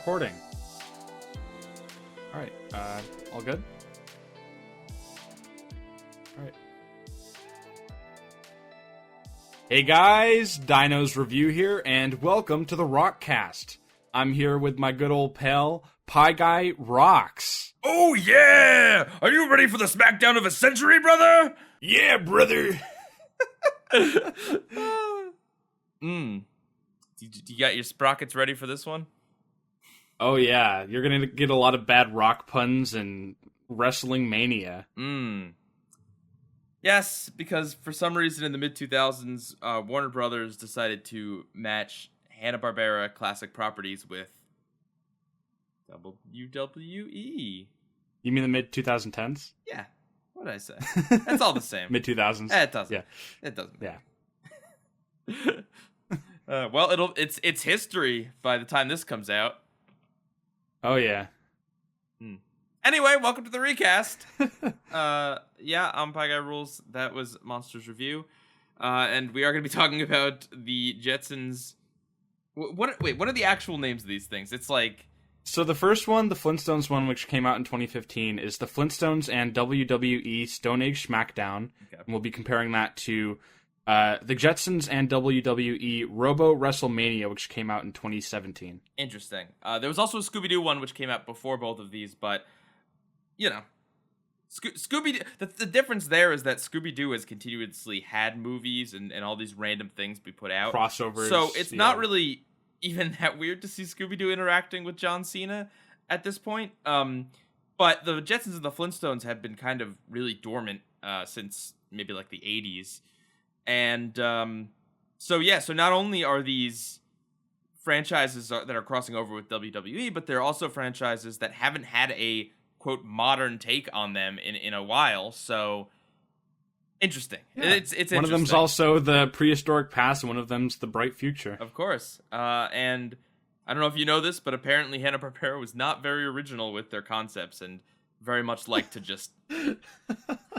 recording. All right, all good? All right. Hey guys, Dino's Review here, and welcome to the Rockcast. I'm here with my good old pal, Pie Guy Rocks. Oh yeah! Are you ready for the smackdown of a century, brother? Yeah, brother. You got your sprockets ready for this one? Oh yeah, you're gonna get a lot of bad rock puns and wrestling mania. Yes, because for some reason in the mid-2000s, Warner Brothers decided to match Hanna-Barbera classic properties with WWE. You mean the mid-2010s? Yeah, what did I say? That's all the same. Mid-2000s? It doesn't. Yeah. It doesn't. Yeah. Well, it's history by the time this comes out. Oh yeah. Anyway, welcome to the recast. Yeah, I'm Pie Guy Rules. That was Monsters Review. And we are going to be talking about the Jetsons. What are the actual names of these things? It's like... So the first one, the Flintstones one, which came out in 2015, is the Flintstones and WWE Stone Age SmackDown. Okay. And we'll be comparing that to the Jetsons and WWE Robo WrestleMania, which came out in 2017. Interesting. There was also a Scooby-Doo one, which came out before both of these, but, you know... Scooby-Doo... The difference there is that Scooby-Doo has continuously had movies and all these random things be put out. Crossovers. So it's not really even that weird to see Scooby-Doo interacting with John Cena at this point. But the Jetsons and the Flintstones have been kind of really dormant since maybe like the 80s. And so not only are these franchises that are crossing over with WWE, but they're also franchises that haven't had a, quote, modern take on them in a while. So... interesting. Yeah. It's interesting. One of them's also the prehistoric past, and one of them's the bright future. Of course. And I don't know if you know this, but apparently Hanna-Barbera was not very original with their concepts and very much like to just...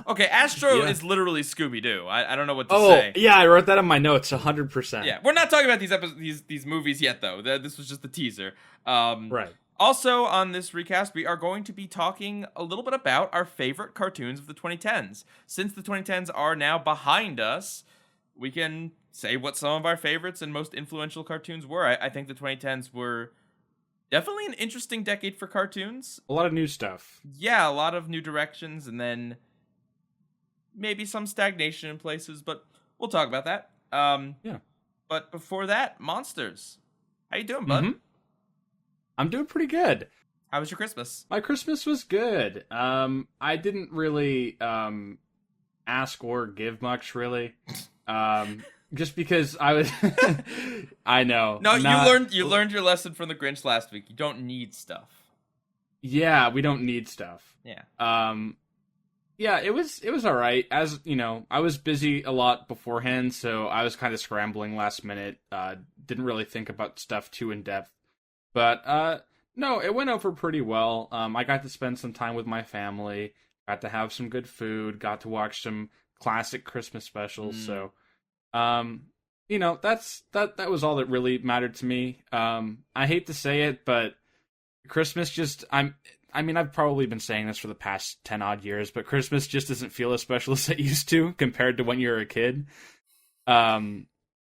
Okay, Astro is literally Scooby-Doo. I don't know what to say. Oh, yeah, I wrote that in my notes, 100%. Yeah, we're not talking about these movies yet, though. This was just the teaser. Right. Also, on this recast, we are going to be talking a little bit about our favorite cartoons of the 2010s. Since the 2010s are now behind us, we can say what some of our favorites and most influential cartoons were. I think the 2010s were definitely an interesting decade for cartoons. A lot of new stuff. Yeah, a lot of new directions, and then maybe some stagnation in places, but we'll talk about that. Yeah. But before that, Monsters. How you doing, bud? Mm-hmm. I'm doing pretty good. How was your Christmas? My Christmas was good. I didn't really ask or give much, really. Just because I was... I know. No, you learned your lesson from the Grinch last week. You don't need stuff. Yeah, we don't need stuff. Yeah. Yeah, it was all right. As you know, I was busy a lot beforehand, so I was kind of scrambling last minute. Didn't really think about stuff too in depth. But, no, it went over pretty well. I got to spend some time with my family, got to have some good food, got to watch some classic Christmas specials, so, you know, that was all that really mattered to me. I hate to say it, but Christmas just, I've probably been saying this for the past 10-odd years, but Christmas just doesn't feel as special as it used to compared to when you were a kid.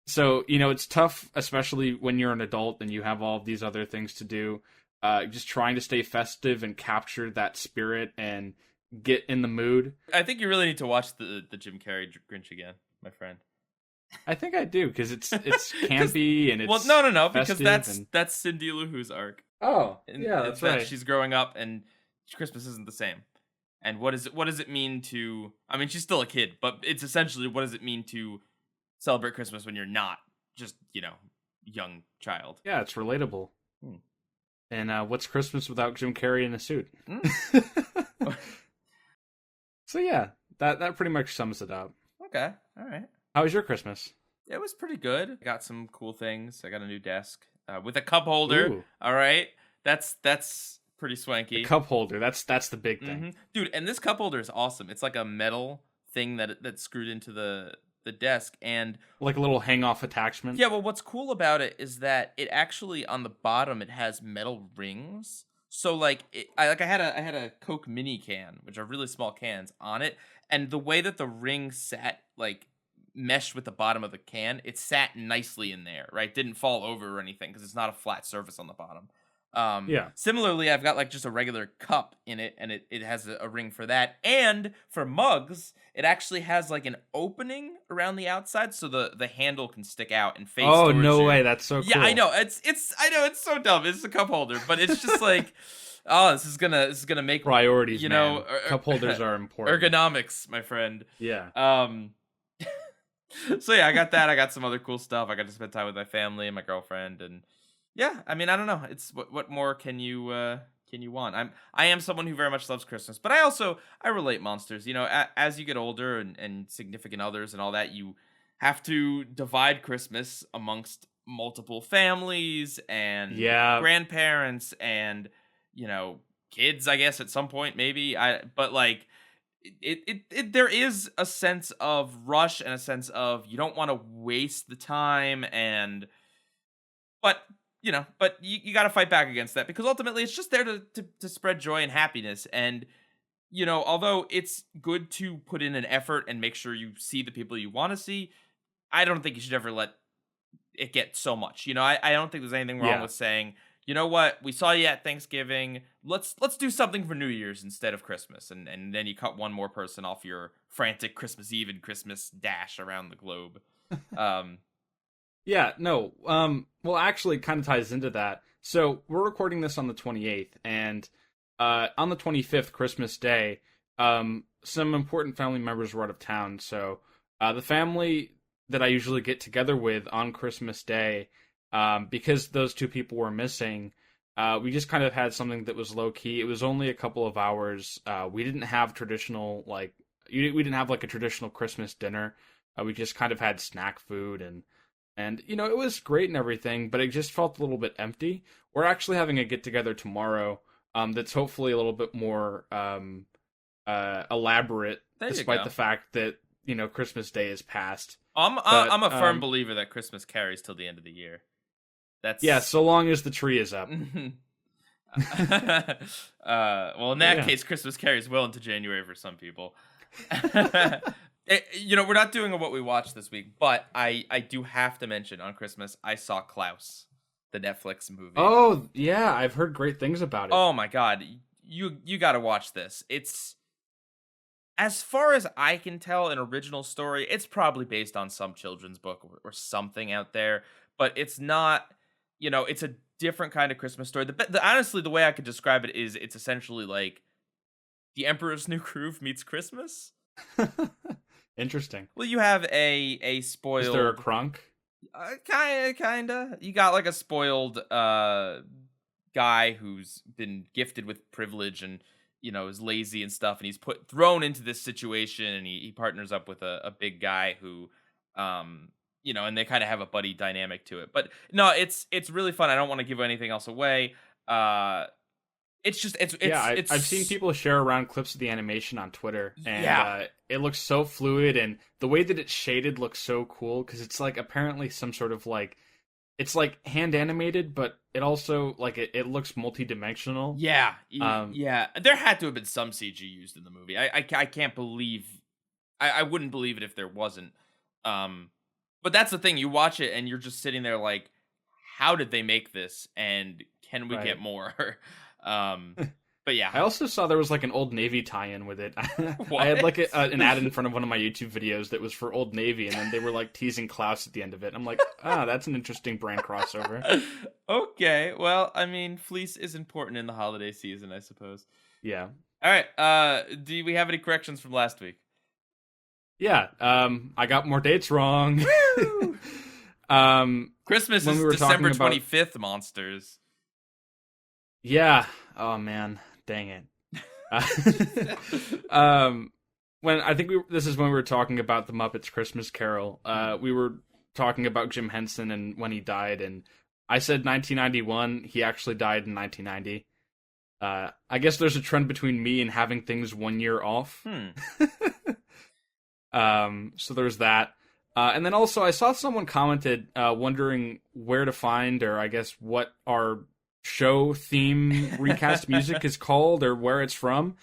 So, you know, it's tough, especially when you're an adult and you have all of these other things to do. Just trying to stay festive and capture that spirit and get in the mood. I think you really need to watch the Jim Carrey Grinch again, my friend. I think I do, because it's campy and it's well, no, because festive that's Cindy Lou Who's arc. Oh, And yeah, that's right. She's growing up and Christmas isn't the same. And what does it mean to... I mean, she's still a kid, but it's essentially what does it mean to celebrate Christmas when you're not just, you know, young child. Yeah, it's relatable. And what's Christmas without Jim Carrey in a suit? So yeah, that pretty much sums it up. Okay, all right. How was your Christmas? It was pretty good. I got some cool things. I got a new desk with a cup holder. Ooh. All right, that's pretty swanky. The cup holder, that's the big thing. Dude, and this cup holder is awesome. It's like a metal thing that's screwed into the the desk. And like a little hang-off attachment. yeah, well, what's cool about it is that it actually on the bottom it has metal rings. So like I had a Coke mini can, which are really small cans on it, and the way that the ring sat like meshed with the bottom of the can, it sat nicely in there, right? Didn't fall over or anything because it's not a flat surface on the bottom. Yeah. Similarly, I've got like just a regular cup in it, and it has a ring for that. And for mugs, it actually has like an opening around the outside, so the handle can stick out and face. Oh, towards no you. way! That's so cool. Yeah, I know. I know it's so dumb. It's a cup holder, but it's just like, oh, this is gonna make Priorities, you man. know, Cup holders are important. ergonomics, my friend. Yeah. So yeah, I got that. I got some other cool stuff. I got to spend time with my family and my girlfriend, and yeah, I mean, I don't know. It's what more can you want? I am someone who very much loves Christmas, but I relate, monsters. You know, as you get older and significant others and all that, you have to divide Christmas amongst multiple families and grandparents and kids. I guess at some point maybe but like. It there is a sense of rush and a sense of you don't want to waste the time but you got to fight back against that because ultimately it's just there to spread joy and happiness. And although it's good to put in an effort and make sure you see the people you want to see, I don't think you should ever let it get so much. I don't think there's anything wrong with saying, you know what? We saw you at Thanksgiving. Let's do something for New Year's instead of Christmas. And then you cut one more person off your frantic Christmas Eve and Christmas dash around the globe. Yeah, no. Well, actually, kind of ties into that. So we're recording this on the 28th, and on the 25th, Christmas Day, some important family members were out of town. So the family that I usually get together with on Christmas Day, because those two people were missing, we just kind of had something that was low key. It was only a couple of hours. We didn't have traditional we didn't have like a traditional Christmas dinner. We just kind of had snack food and it was great and everything, but it just felt a little bit empty. We're actually having a get together tomorrow. That's hopefully a little bit more elaborate, despite the fact that Christmas Day is past. I'm a firm believer that Christmas carries till the end of the year. So long as the tree is up. Well, in that case, Christmas carries well into January for some people. We're not doing a what we watched this week, but I do have to mention on Christmas I saw Klaus, the Netflix movie. Oh yeah, I've heard great things about it. Oh my god, you got to watch this. It's, as far as I can tell, an original story. It's probably based on some children's book or something out there, but it's not. It's a different kind of Christmas story. Honestly, the way I could describe it is it's essentially like The Emperor's New Groove meets Christmas. Interesting. Well, you have a spoiled. Is there a crunk? Kinda. You got like a spoiled guy who's been gifted with privilege and is lazy and stuff, and he's thrown into this situation, and he partners up with a big guy who and they kind of have a buddy dynamic to it. But no, it's really fun. I don't want to give anything else away. It's just I've seen people share around clips of the animation on Twitter, and it looks so fluid, and the way that it's shaded looks so cool because it's like apparently some sort of it's like hand animated, but it also it looks multi-dimensional. Yeah. There had to have been some CG used in the movie. I can't believe, I wouldn't believe it if there wasn't. But that's the thing. You watch it and you're just sitting there like, how did they make this? And can we get more? But yeah. I also saw there was like an Old Navy tie-in with it. I had like an ad in front of one of my YouTube videos that was for Old Navy, and then they were like teasing Klaus at the end of it. I'm like, that's an interesting brand crossover. Okay. Well, I mean, fleece is important in the holiday season, I suppose. Yeah. All right. Do we have any corrections from last week? Yeah, I got more dates wrong. Christmas is December 25th, monsters. Yeah. Oh man, dang it. This is when we were talking about the Muppets Christmas Carol. We were talking about Jim Henson and when he died, and I said 1991. He actually died in 1990. I guess there's a trend between me and having things 1 year off. So there's that. And then also, I saw someone commented wondering where to find, or I guess what our show theme recast music is called, or where it's from.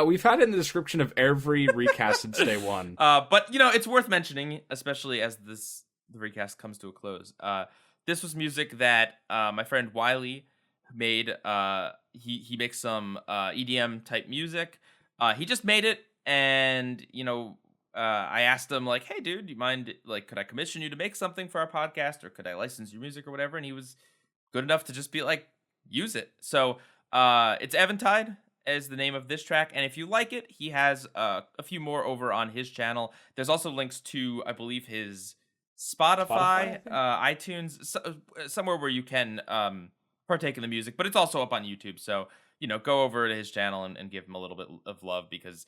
We've had it in the description of every recast since day one. But it's worth mentioning, especially as the recast comes to a close. This was music that my friend Wiley made. He makes some EDM type music. He just made it, and I asked him like, "Hey, dude, do you mind? Like, could I commission you to make something for our podcast, or could I license your music or whatever?" And he was good enough to just be like, "Use it." So it's Eventide is the name of this track, and if you like it, he has a few more over on his channel. There's also links to, I believe, his Spotify iTunes, somewhere where you can partake in the music, but it's also up on YouTube. So go over to his channel and give him a little bit of love, because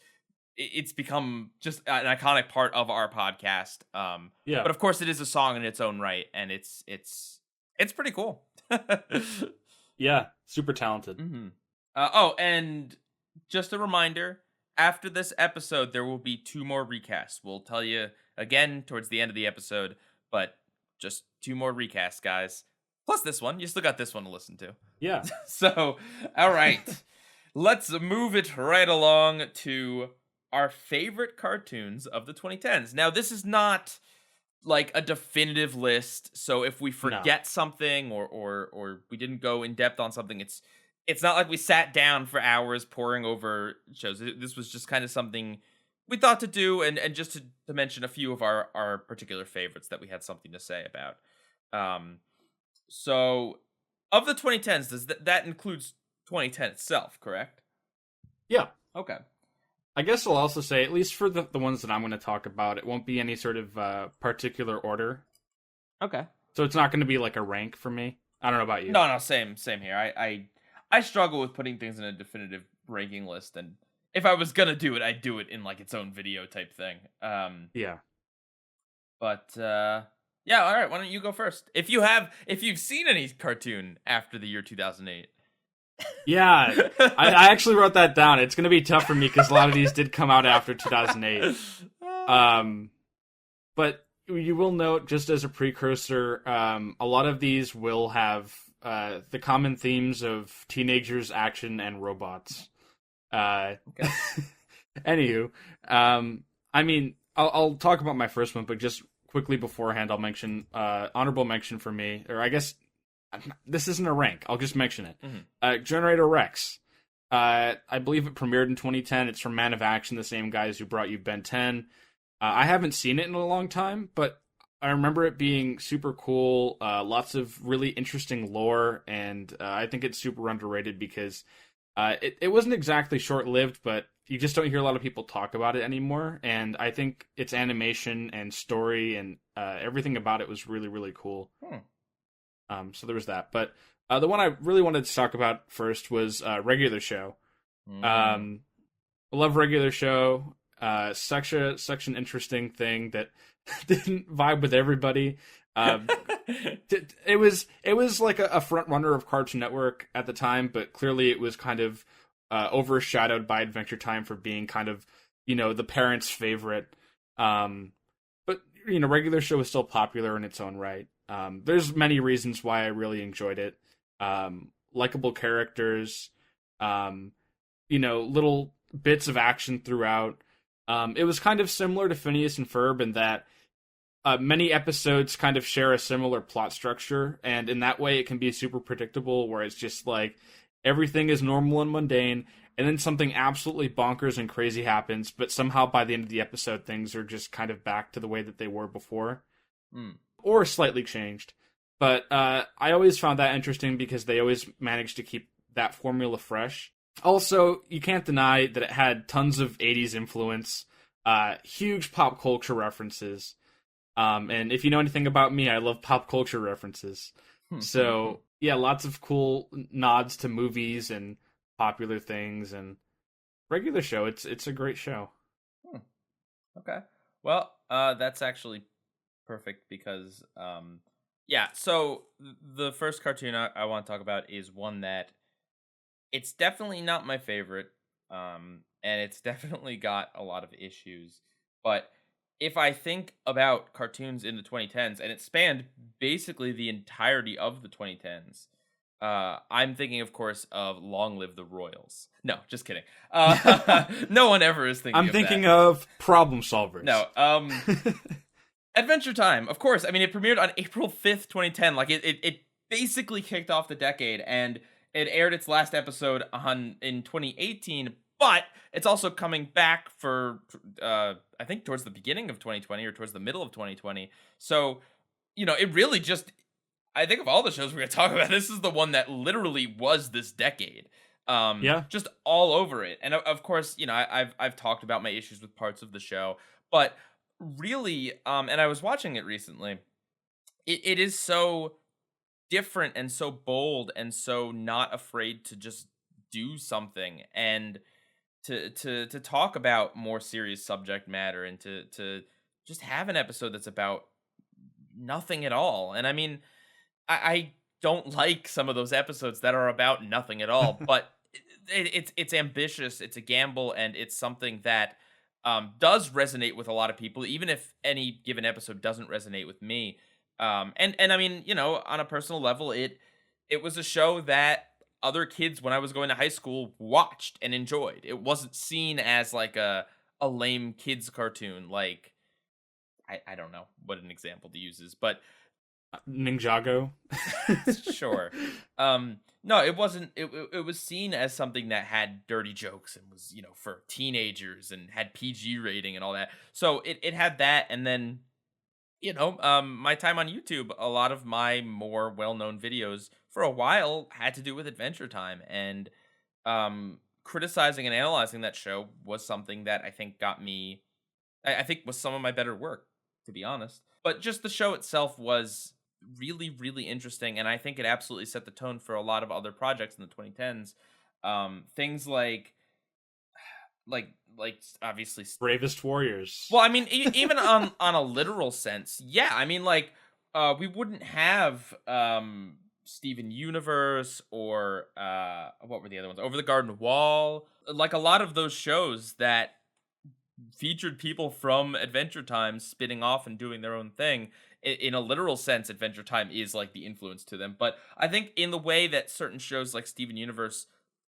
it's become just an iconic part of our podcast. Yeah, but of course it is a song in its own right, and it's pretty cool. Yeah, super talented. Mm-hmm. And just a reminder, after this episode, there will be 2 more recasts. We'll tell you again towards the end of the episode, but just 2 more recasts, guys. Plus this one. You still got this one to listen to. Yeah. So, all right. Let's move it right along to our favorite cartoons of the 2010s. Now, this is not like a definitive list, so if we forget something or we didn't go in depth on something, it's not like we sat down for hours poring over shows. This was just kind of something we thought to do, and just to mention a few of our particular favorites that we had something to say about. So of the 2010s, does that includes 2010 itself, correct? Yeah. Okay. I guess I'll also say, at least for the ones that I'm going to talk about, it won't be any sort of particular order. Okay. So it's not going to be like a rank for me. I don't know about you. No, same here. I struggle with putting things in a definitive ranking list, and if I was gonna do it, I'd do it in like its own video type thing. Yeah. But yeah, all right. Why don't you go first? If you've seen any cartoon after the year 2008. Yeah, I actually wrote that down. It's going to be tough for me because a lot of these did come out after 2008. But you will note, just as a precursor, a lot of these will have the common themes of teenagers, action, and robots. Okay. Anywho, I mean, I'll talk about my first one, but just quickly beforehand, I'll mention honorable mention for me, or I guess this isn't a rank. I'll just mention it. Mm-hmm. Generator Rex. I believe it premiered in 2010. It's from Man of Action, the same guys who brought you Ben 10. I haven't seen it in a long time, but I remember it being super cool. Lots of really interesting lore, and I think it's super underrated because it wasn't exactly short-lived, but you just don't hear a lot of people talk about it anymore. And I think its animation and story and everything about it was really, really cool. So there was that. But the one I really wanted to talk about first was Regular Show. I love Regular Show. Such an interesting thing that didn't vibe with everybody. It was like a front runner of Cartoon Network at the time, but clearly it was kind of overshadowed by Adventure Time for being kind of, the parents' favorite. But Regular Show was still popular in its own right. There's many reasons why I really enjoyed it. Likable characters, little bits of action throughout. It was kind of similar to Phineas and Ferb in that many episodes kind of share a similar plot structure, and in that way it can be super predictable, where it's just like everything is normal and mundane, and then something absolutely bonkers and crazy happens, but somehow by the end of the episode things are just kind of back to the way that they were before. Or slightly changed. But I always found that interesting because they always managed to keep that formula fresh. Also, you can't deny that it had tons of 80s influence, huge pop culture references. And if you know anything about me, I love pop culture references. So, yeah, lots of cool nods to movies and popular things. And Regular Show, it's a great show. Okay. Well, that's actually perfect because, so the first cartoon I want to talk about is one that it's definitely not my favorite, and it's definitely got a lot of issues, but if I think about cartoons in the 2010s, and it spanned basically the entirety of the 2010s, I'm thinking, of course, of Long Live the Royals. No, just kidding. No one ever is thinking I'm of thinking that. of Problem Solvers. No, Adventure Time, of course. I mean, it premiered on April 5th, 2010. Like, it basically kicked off the decade, and it aired its last episode in 2018, but it's also coming back for, I think, towards the beginning of 2020 or towards the middle of 2020. So, it really just, I think of all the shows we're going to talk about, this is the one that literally was this decade. Yeah. Just all over it. And of course, I've talked about my issues with parts of the show, but really, and I was watching it recently, it is so different and so bold and so not afraid to just do something and to talk about more serious subject matter and to just have an episode that's about nothing at all. And I mean, I don't like some of those episodes that are about nothing at all, but it's ambitious, it's a gamble, and it's something that does resonate with a lot of people, even if any given episode doesn't resonate with me. And I mean, on a personal level, it was a show that other kids when I was going to high school watched and enjoyed. It wasn't seen as like a lame kids cartoon. Like I don't know what an example to use is, but Ninjago. sure. No, it wasn't. It was seen as something that had dirty jokes and was, for teenagers and had PG rating and all that. So it had that, and then, my time on YouTube, a lot of my more well-known videos for a while had to do with Adventure Time, and criticizing and analyzing that show was something that I think got me, I think was some of my better work, to be honest. But just the show itself was really, really interesting, and I think it absolutely set the tone for a lot of other projects in the 2010s. Things like obviously Bravest Warriors. well, I mean, even on a literal sense, yeah. I mean, like, we wouldn't have Steven Universe or what were the other ones? Over the Garden Wall. Like a lot of those shows that featured people from Adventure Time spinning off and doing their own thing. In a literal sense, Adventure Time is like the influence to them. But I think in the way that certain shows like Steven Universe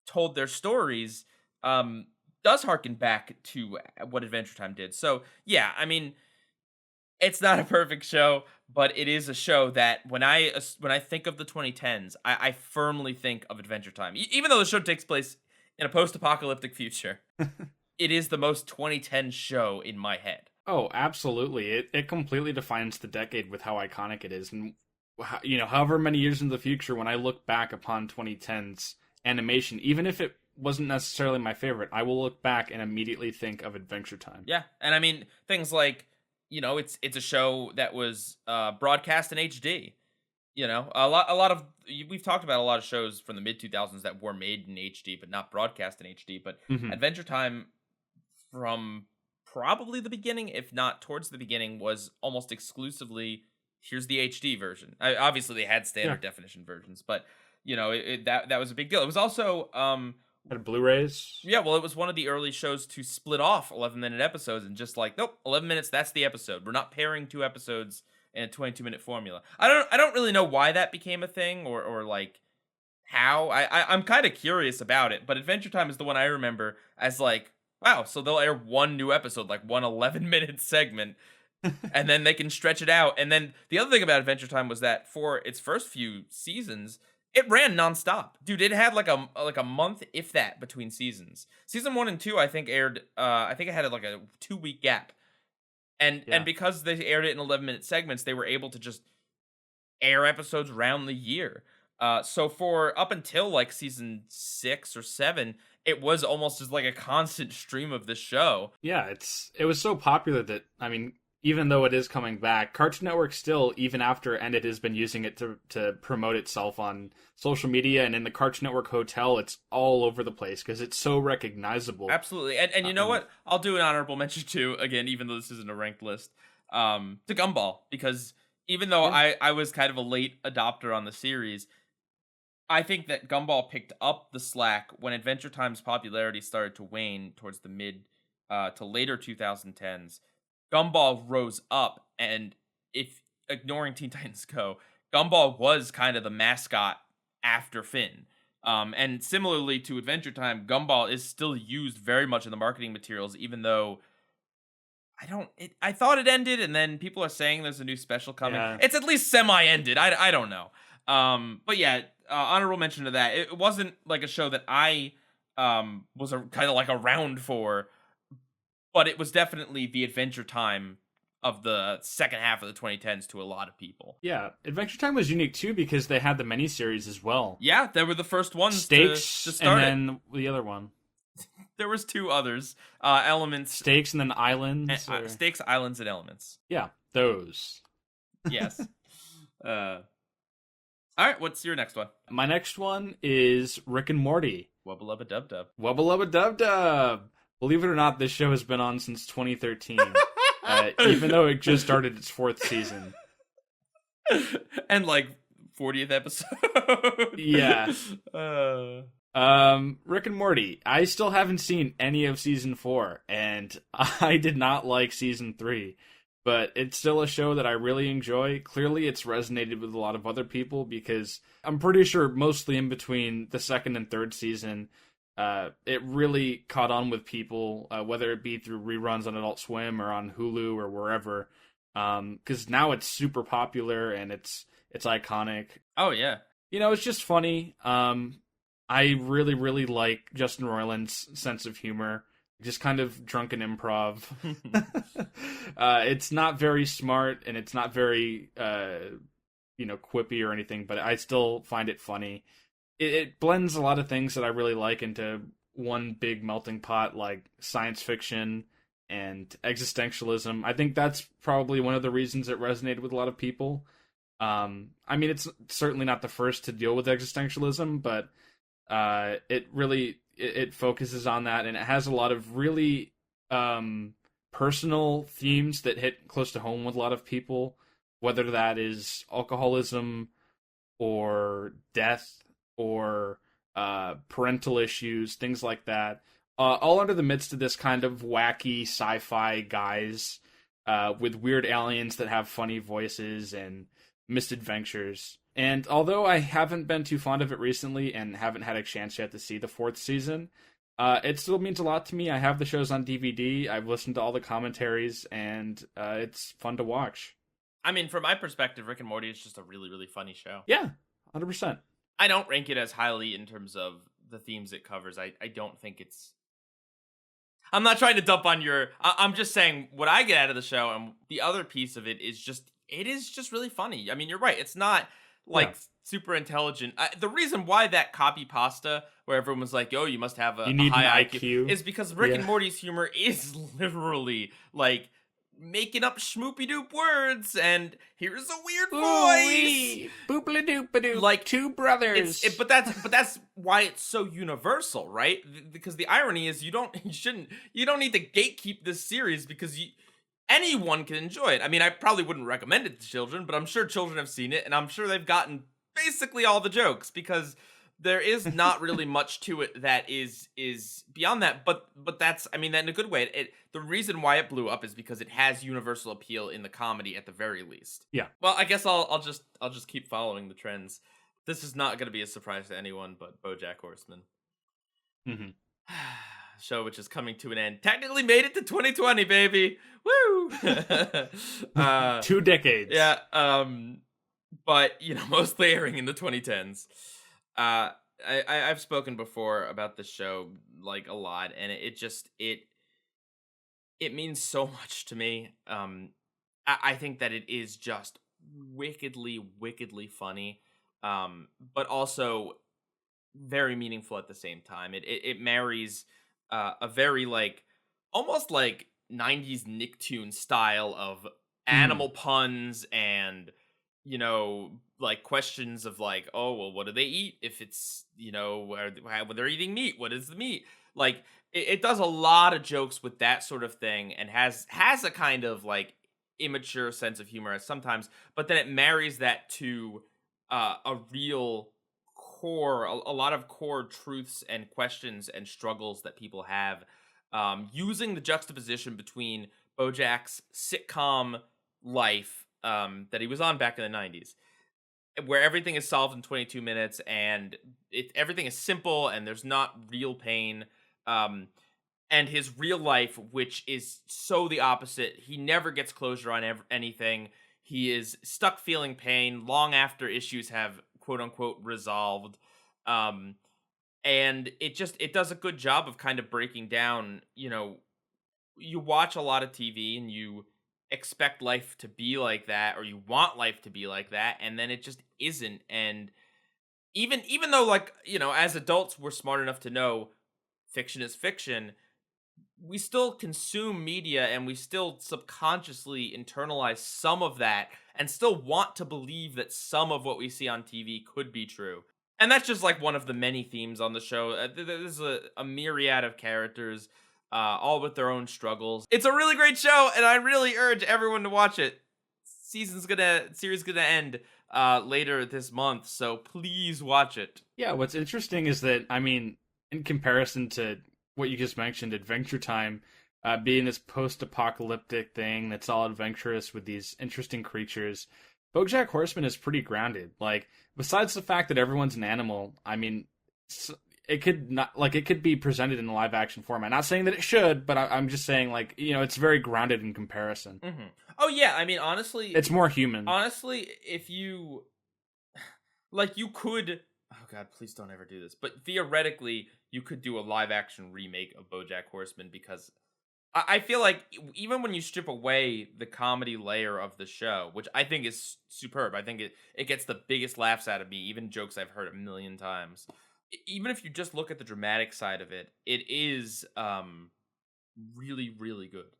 told their stories, does harken back to what Adventure Time did. So yeah, I mean, it's not a perfect show, but it is a show that when I think of the 2010s, I firmly think of Adventure Time. Even though the show takes place in a post-apocalyptic future, it is the most 2010 show in my head. Oh, absolutely. It completely defines the decade with how iconic it is. And, however many years in the future, when I look back upon 2010's animation, even if it wasn't necessarily my favorite, I will look back and immediately think of Adventure Time. Yeah, and I mean, things like, it's a show that was broadcast in HD. A lot of, we've talked about a lot of shows from the mid 2000s that were made in HD but not broadcast in HD. But Adventure Time, from probably the beginning, if not towards the beginning, was almost exclusively, here's the HD version. Obviously, they had standard definition versions, but that was a big deal. It was also had Blu-rays. Yeah, well, it was one of the early shows to split off 11-minute episodes and just like, nope, 11 minutes, that's the episode. We're not pairing two episodes in a 22-minute formula. I don't really know why that became a thing or like how. I'm kind of curious about it, but Adventure Time is the one I remember as like, wow, so they'll air one new episode, like one 11-minute segment, and then they can stretch it out. And then the other thing about Adventure Time was that for its first few seasons, it ran nonstop. Dude, it had like a month, if that, between seasons. Season 1 and 2, I think, aired, I think it had like a 2-week gap. And because they aired it in 11-minute segments, they were able to just air episodes around the year. So for up until like season 6 or 7, it was almost just like a constant stream of the show. Yeah, it was so popular that, I mean, even though it is coming back, Cartoon Network still, even after it has been using it to promote itself on social media and in the Cartoon Network hotel, it's all over the place because it's so recognizable. Absolutely. And you know what? I'll do an honorable mention too, again, even though this isn't a ranked list, to Gumball, because even though I was kind of a late adopter on the series, I think that Gumball picked up the slack when Adventure Time's popularity started to wane towards the mid to later 2010s. Gumball rose up, and if ignoring Teen Titans Go, Gumball was kind of the mascot after Finn. And similarly to Adventure Time, Gumball is still used very much in the marketing materials, even though I thought it ended, and then people are saying there's a new special coming. Yeah. It's at least semi-ended. I don't know. But yeah, honorable mention to that. It wasn't like a show that I was kind of like around for, but it was definitely the Adventure Time of the second half of the 2010s to a lot of people. Yeah, Adventure Time was unique too because they had the miniseries as well. Yeah, they were the first ones Stakes, to start and then the other one. There was two others, Elements, Stakes, and then Islands. Stakes, Islands, and Elements. Yeah, those. Yes. All right, what's your next one? My next one is Rick and Morty. Wubba lubba dub dub. Wubba lubba dub dub. Believe it or not, this show has been on since 2013, even though it just started its 4th season. And like 40th episode. Yeah. Rick and Morty. I still haven't seen any of season 4, and I did not like season 3. But it's still a show that I really enjoy. Clearly, it's resonated with a lot of other people because I'm pretty sure mostly in between the 2nd and 3rd season, it really caught on with people, whether it be through reruns on Adult Swim or on Hulu or wherever. Because now it's super popular and it's iconic. Oh yeah, it's just funny. I really, really like Justin Roiland's sense of humor. Just kind of drunken improv. It's not very smart and it's not very, quippy or anything, but I still find it funny. It blends a lot of things that I really like into one big melting pot, like science fiction and existentialism. I think that's probably one of the reasons it resonated with a lot of people. It's certainly not the first to deal with existentialism, but it really it focuses on that, and it has a lot of really personal themes that hit close to home with a lot of people, whether that is alcoholism or death or parental issues, things like that. All under the midst of this kind of wacky sci-fi guys with weird aliens that have funny voices and misadventures. And although I haven't been too fond of it recently and haven't had a chance yet to see the 4th season, it still means a lot to me. I have the shows on DVD. I've listened to all the commentaries, and it's fun to watch. I mean, from my perspective, Rick and Morty is just a really, really funny show. Yeah, 100%. I don't rank it as highly in terms of the themes it covers. I don't think it's... I'm not trying to dump on your... I'm just saying what I get out of the show, and the other piece of it is just... It is just really funny. I mean, you're right. It's not... super intelligent. The reason why that copy pasta, where everyone was like, "Oh, you must have a high IQ," is because Rick and Morty's humor is literally like making up schmoopy doop words, and here's a weird voice, booply doop, like two brothers. But that's why it's so universal, right? Because the irony is you don't need to gatekeep this series because anyone can enjoy it. I mean, I probably wouldn't recommend it to children, but I'm sure children have seen it, and I'm sure they've gotten basically all the jokes because there is not really much to it that is beyond that. But that's, I mean, that in a good way. The reason why it blew up is because it has universal appeal in the comedy at the very least. Yeah. Well, I guess I'll just keep following the trends. This is not going to be a surprise to anyone but BoJack Horseman. Mm-hmm. Show which is coming to an end. Technically made it to 2020, baby. Woo! 2 decades. Yeah. But mostly airing in the 2010s. I've spoken before about this show like a lot, and it means so much to me. I think that it is just wickedly funny, but also very meaningful at the same time. It marries a very almost 90s Nicktoons style of animal puns and questions of oh, well, what do they eat if it's when they're eating meat, what is the meat? It does a lot of jokes with that sort of thing and has a kind of immature sense of humor sometimes, but then it marries that to a real core, a lot of core truths and questions and struggles that people have, using the juxtaposition between BoJack's sitcom life that he was on back in the 90s, where everything is solved in 22 minutes and everything is simple and there's not real pain. And his real life, which is so the opposite. He never gets closure on anything. He is stuck feeling pain long after issues have quote unquote resolved. And it does a good job of kind of breaking down, you watch a lot of TV and you expect life to be like that, or you want life to be like that, and then it just isn't. And even though, like, as adults we're smart enough to know fiction is fiction, we still consume media and we still subconsciously internalize some of that and still want to believe that some of what we see on TV could be true. And that's just like one of the many themes on the show. There's a myriad of characters, all with their own struggles. It's a really great show, and I really urge everyone to watch it. Series gonna end later this month, so please watch it. Yeah, what's interesting is that, I mean, in comparison to what you just mentioned, Adventure Time, being this post-apocalyptic thing that's all adventurous with these interesting creatures, BoJack Horseman is pretty grounded. Like, besides the fact that everyone's an animal, I mean, it could be presented in a live action format. Not saying that it should, but I'm just saying, like, it's very grounded in comparison. Mm-hmm. Oh yeah, I mean, honestly, it's more human. Honestly, if you you could, oh god, please don't ever do this, but theoretically, you could do a live action remake of BoJack Horseman, because I feel like even when you strip away the comedy layer of the show, which I think is superb, I think it gets the biggest laughs out of me, even jokes I've heard a million times. Even if you just look at the dramatic side of it, it is really, really good.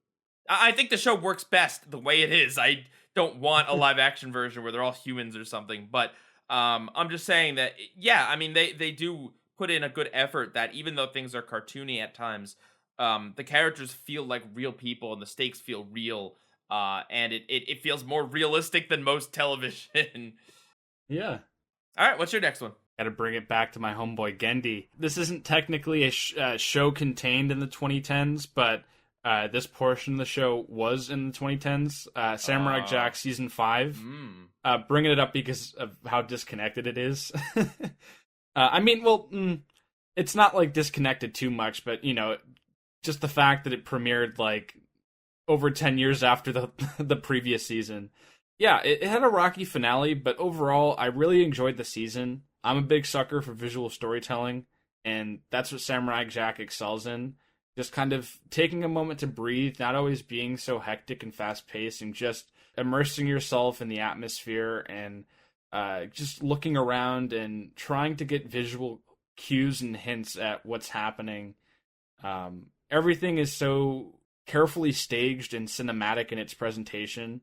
I think the show works best the way it is. I don't want a live action version where they're all humans or something, but I'm just saying that, yeah, I mean, they do put in a good effort that even though things are cartoony at times, the characters feel like real people and the stakes feel real, and it feels more realistic than most television. Yeah. All right, what's your next one? Got to bring it back to my homeboy Gendy. This isn't technically a show contained in the 2010s, but this portion of the show was in the 2010s. Samurai Jack Season 5. Bringing it up because of how disconnected it is. I mean, well, it's not like disconnected too much, but, just the fact that it premiered like over 10 years after the previous season. Yeah, it had a rocky finale, but overall, I really enjoyed the season. I'm a big sucker for visual storytelling, and that's what Samurai Jack excels in. Just kind of taking a moment to breathe, not always being so hectic and fast-paced, and just immersing yourself in the atmosphere and just looking around and trying to get visual cues and hints at what's happening. Everything is so carefully staged and cinematic in its presentation.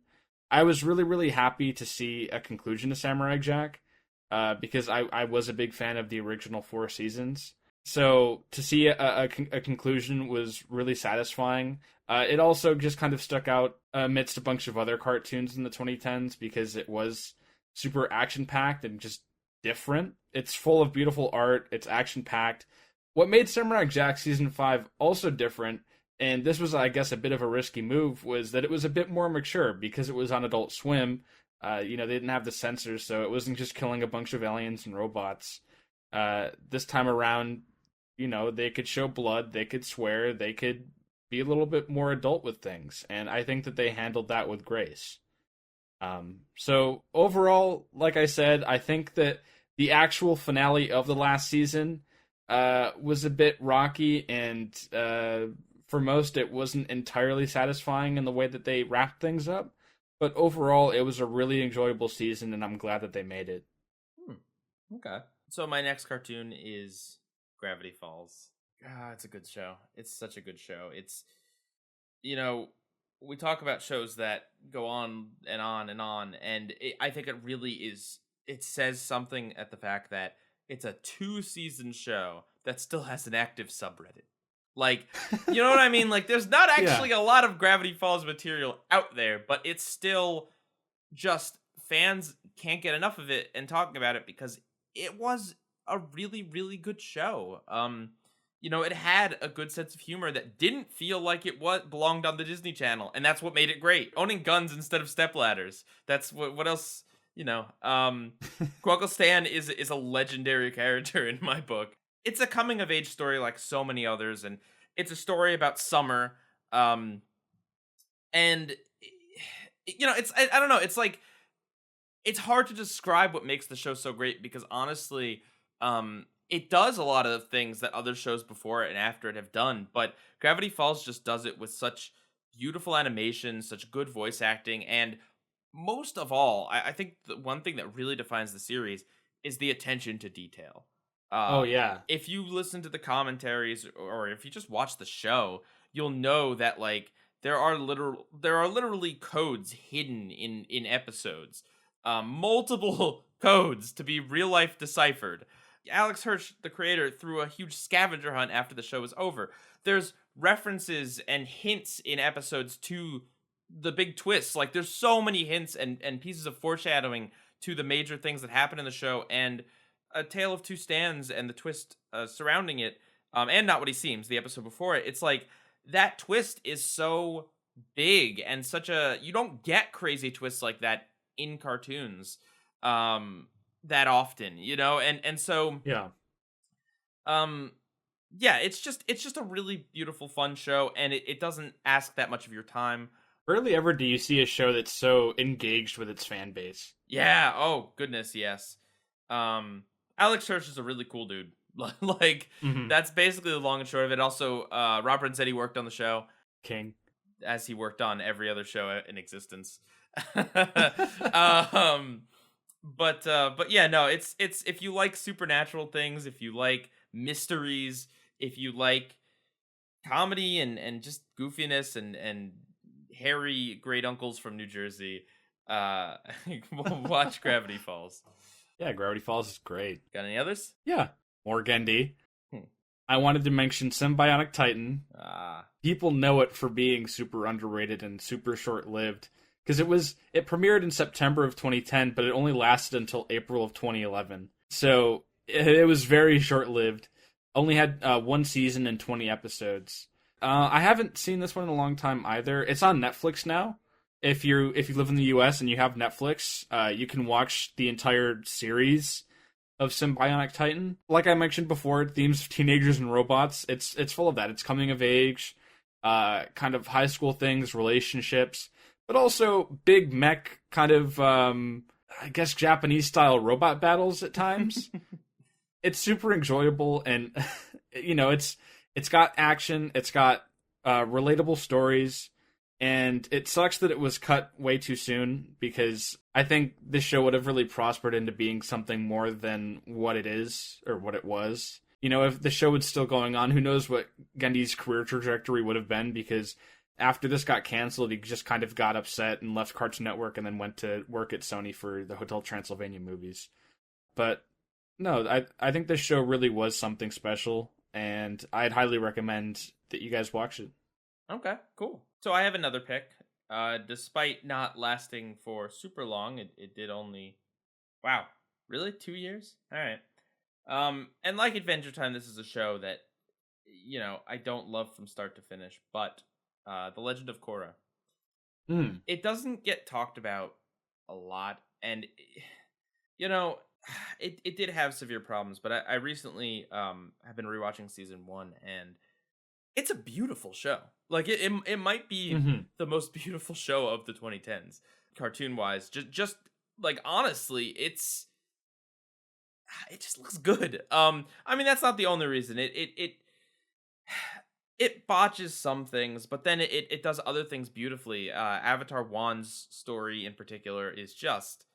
I was really, really happy to see a conclusion to Samurai Jack, because I was a big fan of the original 4 seasons. So to see a conclusion was really satisfying. It also just kind of stuck out amidst a bunch of other cartoons in the 2010s because it was super action-packed and just different. It's full of beautiful art. It's action-packed. What made Samurai Jack Season 5 also different, and this was, I guess, a bit of a risky move, was that it was a bit more mature because it was on Adult Swim. They didn't have the censors, so it wasn't just killing a bunch of aliens and robots. This time around, they could show blood, they could swear, they could be a little bit more adult with things, and I think that they handled that with grace. So overall, like I said, I think that the actual finale of the last season was a bit rocky, and for most it wasn't entirely satisfying in the way that they wrapped things up. But overall, it was a really enjoyable season, and I'm glad that they made it. Okay. So my next cartoon is Gravity Falls. It's a good show. It's such a good show. It's, we talk about shows that go on and on and on, and I think it really is, it says something at the fact that it's a 2-season show that still has an active subreddit. Like, you know what I mean? Like, there's not actually a lot of Gravity Falls material out there, but it's still just fans can't get enough of it and talking about it because it was a really, really good show. it had a good sense of humor that didn't feel like it belonged on the Disney Channel, and that's what made it great. Owning guns instead of stepladders. That's what else, Quackle Stan is a legendary character in my book. It's a coming of age story like so many others, and it's a story about summer. And I don't know, it's like it's hard to describe what makes the show so great because honestly, it does a lot of the things that other shows before it and after it have done, but Gravity Falls just does it with such beautiful animation, such good voice acting, and most of all, I think the one thing that really defines the series is the attention to detail. Oh Uh, yeah. if you listen to the commentaries or if you just watch the show, you'll know that like there are literally codes hidden in episodes, multiple codes to be real life deciphered. Alex Hirsch, the creator, threw a huge scavenger hunt after the show was over. There's references and hints in episodes to the big twists. Like there's so many hints and pieces of foreshadowing to the major things that happen in the show, and A Tale of Two Stands and the twist surrounding it, and Not What He Seems, the episode before it. It's like that twist is so big and such a you don't get crazy twists like that in cartoons that often, and so Yeah. um yeah, it's just a really beautiful fun show, and it doesn't ask that much of your time. Rarely ever do you see a show that's so engaged with its fan base. Yeah, oh goodness, yes. Alex Hirsch is a really cool dude. Like Hmm. that's basically the long and short of it. Also, Robert said he worked on the show King. as he worked on every other show in existence. um, but yeah, no, it's if you like supernatural things, if you like mysteries, if you like comedy and just goofiness and hairy great uncles from New Jersey, uh, watch Gravity Falls. Yeah, Gravity Falls is great. Got any others? Yeah. More Gendy. Hmm. I wanted to mention Symbionic Titan. Ah, People know it for being super underrated and super short-lived because it premiered in September of 2010, but it only lasted until April of 2011. So it was very short-lived. Only had one season and 20 episodes. I haven't seen this one in a long time either. It's on Netflix now. If you live in the US and you have Netflix, you can watch the entire series of Symbionic Titan. Like I mentioned before, themes of teenagers and robots. It's full of that. It's coming of age, kind of high school things, relationships, but also big mech kind of I guess Japanese style robot battles at times. It's super enjoyable, and it's got action, it's got relatable stories, and it sucks that it was cut way too soon because I think this show would have really prospered into being something more than what it is or what it was. If the show was still going on, who knows what Gendy's career trajectory would have been, because after this got canceled, he just kind of got upset and left Cartoon Network and then went to work at Sony for the Hotel Transylvania movies. But no, I think this show really was something special, and I'd highly recommend that you guys watch it. okay, cool. So I have another pick. Despite not lasting for super long, it did only, wow, really 2 years? All right. And like Adventure Time, this is a show that I don't love from start to finish, but The Legend of Korra. Hmm. It doesn't get talked about a lot, and you know, it did have severe problems. But I recently have been rewatching season one, and it's a beautiful show. Like it might be Mm-hmm. the most beautiful show of the 2010s, cartoon wise. Just like honestly, it just looks good. I mean that's not the only reason. It botches some things, but then it does other things beautifully. Avatar One's story in particular is just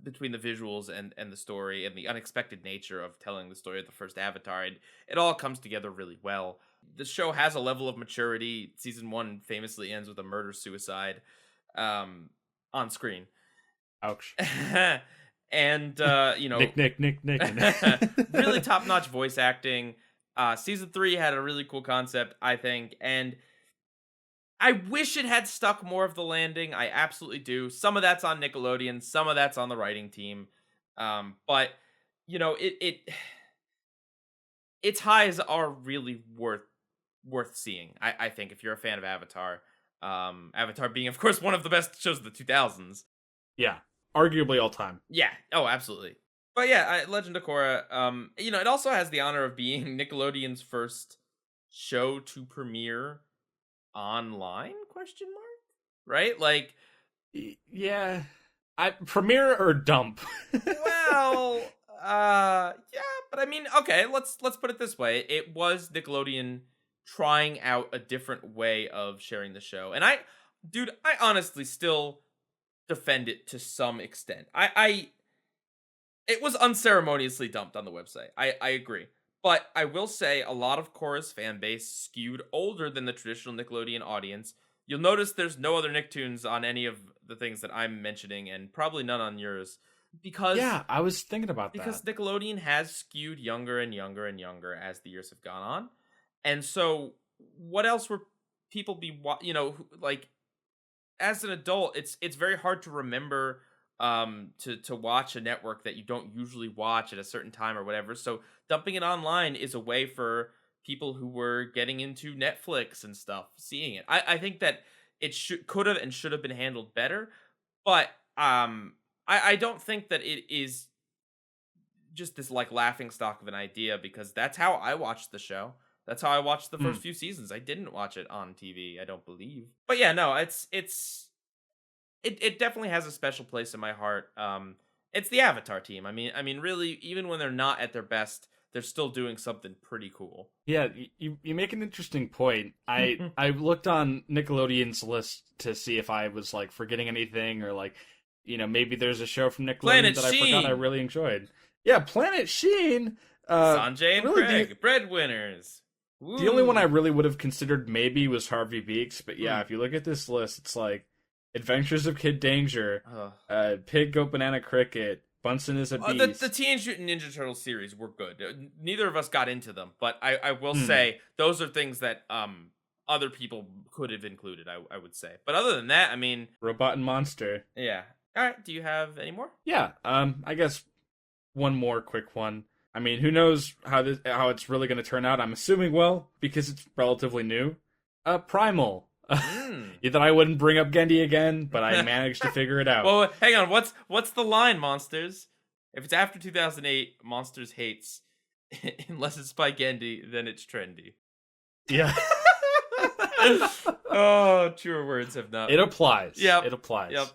between the visuals and the story and the unexpected nature of telling the story of the first Avatar. It all comes together really well. The show has a level of maturity. Season one famously ends with a murder suicide on screen. Ouch. And Nick. really top-notch voice acting. Season 3 had a really cool concept, I think, and I wish it had stuck more of the landing. I absolutely do. Some of that's on Nickelodeon, some of that's on the writing team. But it its highs are really worth seeing. I think if you're a fan of Avatar, Avatar being of course one of the best shows of the 2000s. Yeah, arguably all time. Yeah. Oh, absolutely. But yeah, Legend of Korra. It also has the honor of being Nickelodeon's first show to premiere online? Question mark. Right? Like, Yeah, I premiere or dump. well, yeah, but I mean, okay, let's put it this way. It was Nickelodeon trying out a different way of sharing the show. And I honestly still defend it to some extent. It was unceremoniously dumped on the website. I agree. But I will say a lot of Korra's fan base skewed older than the traditional Nickelodeon audience. You'll notice there's no other Nicktoons on any of the things that I'm mentioning, and probably none on yours. Because Yeah, I was thinking about because that. Nickelodeon has skewed younger and younger and younger as the years have gone on. And so what else were people like as an adult, it's very hard to remember to watch a network that you don't usually watch at a certain time or whatever. So dumping it online is a way for people who were getting into Netflix and stuff seeing it. I think that it could have and should have been handled better, but I don't think that it is just this like laughing stock of an idea, because that's how I watched the show. That's how I watched the first few seasons. I didn't watch it on TV, I don't believe. But yeah, no, it definitely has a special place in my heart. It's the Avatar team. I mean, really, even when they're not at their best, they're still doing something pretty cool. Yeah, you make an interesting point. I looked on Nickelodeon's list to see if I was like forgetting anything, or like, maybe there's a show from Nickelodeon Planet that I Sheen. forgot I really enjoyed. Yeah, Planet Sheen. Sanjay and really Craig, breadwinners. The only one I really would have considered maybe was Harvey Beaks, but yeah, if you look at this list, it's like Adventures of Kid Danger, Pig, Goat, Banana, Cricket, Bunsen is a Beast. The Teenage Mutant Ninja Turtles series were good. Neither of us got into them, but I will say those are things that other people could have included, I would say. But other than that, I mean, Robot and Monster. Yeah. All right, do you have any more? Yeah, I guess one more quick one. I mean, who knows how it's really going to turn out? I'm assuming well, because it's relatively new. Primal. That I wouldn't bring up Gendy again, but I managed to figure it out. Well, hang on. What's the line, Monsters? If it's after 2008, Monsters hates. Unless it's by Gendy, then it's trendy. Yeah. Oh, truer words have not. It applies. Yep. It applies. Yep.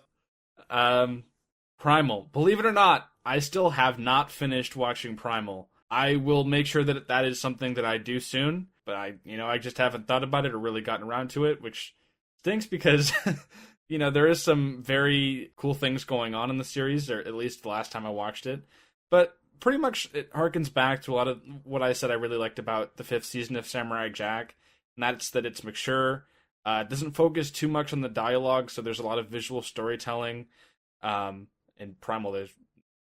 Primal. Believe it or not, I still have not finished watching Primal. I will make sure that is something that I do soon, but I just haven't thought about it or really gotten around to it, which stinks because, there is some very cool things going on in the series, or at least the last time I watched it. But pretty much it harkens back to a lot of what I said I really liked about the 5th season of Samurai Jack, and that's that it's mature. It doesn't focus too much on the dialogue, so there's a lot of visual storytelling. In Primal, there's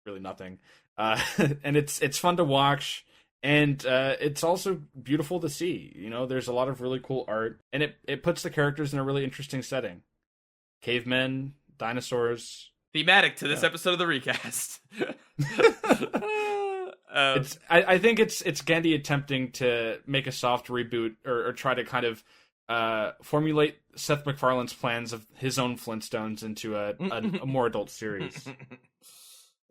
really nothing. And it's fun to watch, and it's also beautiful to see. There's a lot of really cool art, and it puts the characters in a really interesting setting. Cavemen, dinosaurs. Thematic to this episode of the recast. I think it's Gandhi attempting to make a soft reboot or try to kind of formulate Seth MacFarlane's plans of his own Flintstones into a more adult series.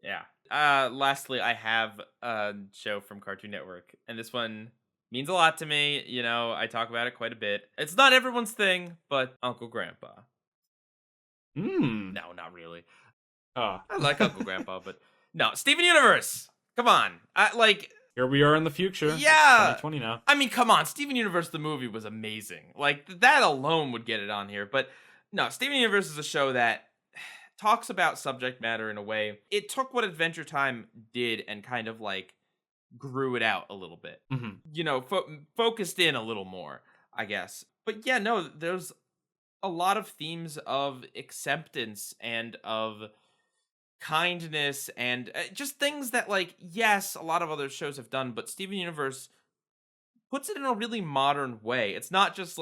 Yeah. Lastly, I have a show from Cartoon Network, and this one means a lot to me. I talk about it quite a bit. It's not everyone's thing, but Uncle Grandpa. No, not really. Oh. I like Uncle Grandpa, but no. Steven Universe! Come on. Here we are in the future. Yeah. 2020 now. I mean, come on. Steven Universe, the movie, was amazing. That alone would get it on here. But no, Steven Universe is a show that talks about subject matter in a way. It took what Adventure Time did and kind of grew it out a little bit. Focused in a little more, I guess. But yeah, no, there's a lot of themes of acceptance and of kindness and just things that yes, a lot of other shows have done, but Steven Universe puts it in a really modern way. It's not just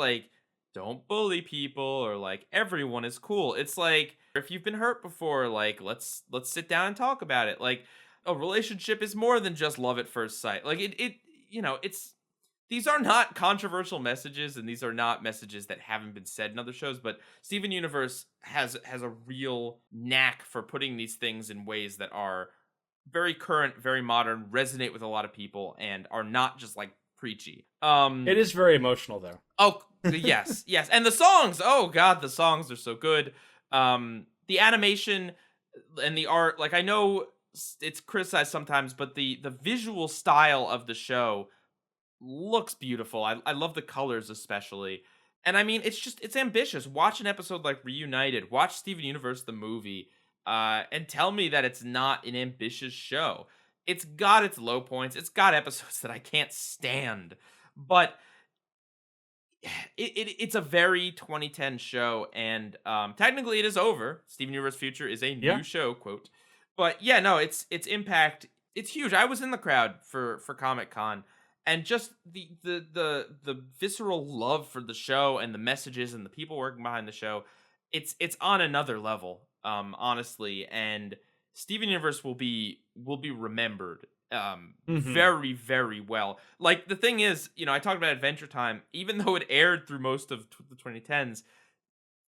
don't bully people or everyone is cool. It's if you've been hurt before, let's sit down and talk about it. A relationship is more than just love at first sight. it's these are not controversial messages, and these are not messages that haven't been said in other shows, but Steven Universe has a real knack for putting these things in ways that are very current, very modern, resonate with a lot of people, and are not just like preachy. It is very emotional though. Oh, yes, yes. And the songs, oh god, the songs are so good. The animation and the art, like I know it's criticized sometimes, but the visual style of the show looks beautiful. I love the colors especially. And I mean, it's ambitious. Watch an episode like Reunited, watch Steven Universe the movie, and tell me that it's not an ambitious show. It's got its low points. It's got episodes that I can't stand, but it's a very 2010 show, and technically it is over. Steven Universe Future is a new show, quote. But yeah, no, its impact, it's huge. I was in the crowd for Comic-Con, and just the visceral love for the show and the messages and the people working behind the show, it's on another level, honestly. And Steven Universe will be remembered very, very well. Like, the thing is, I talked about Adventure Time, even though it aired through most of the 2010s,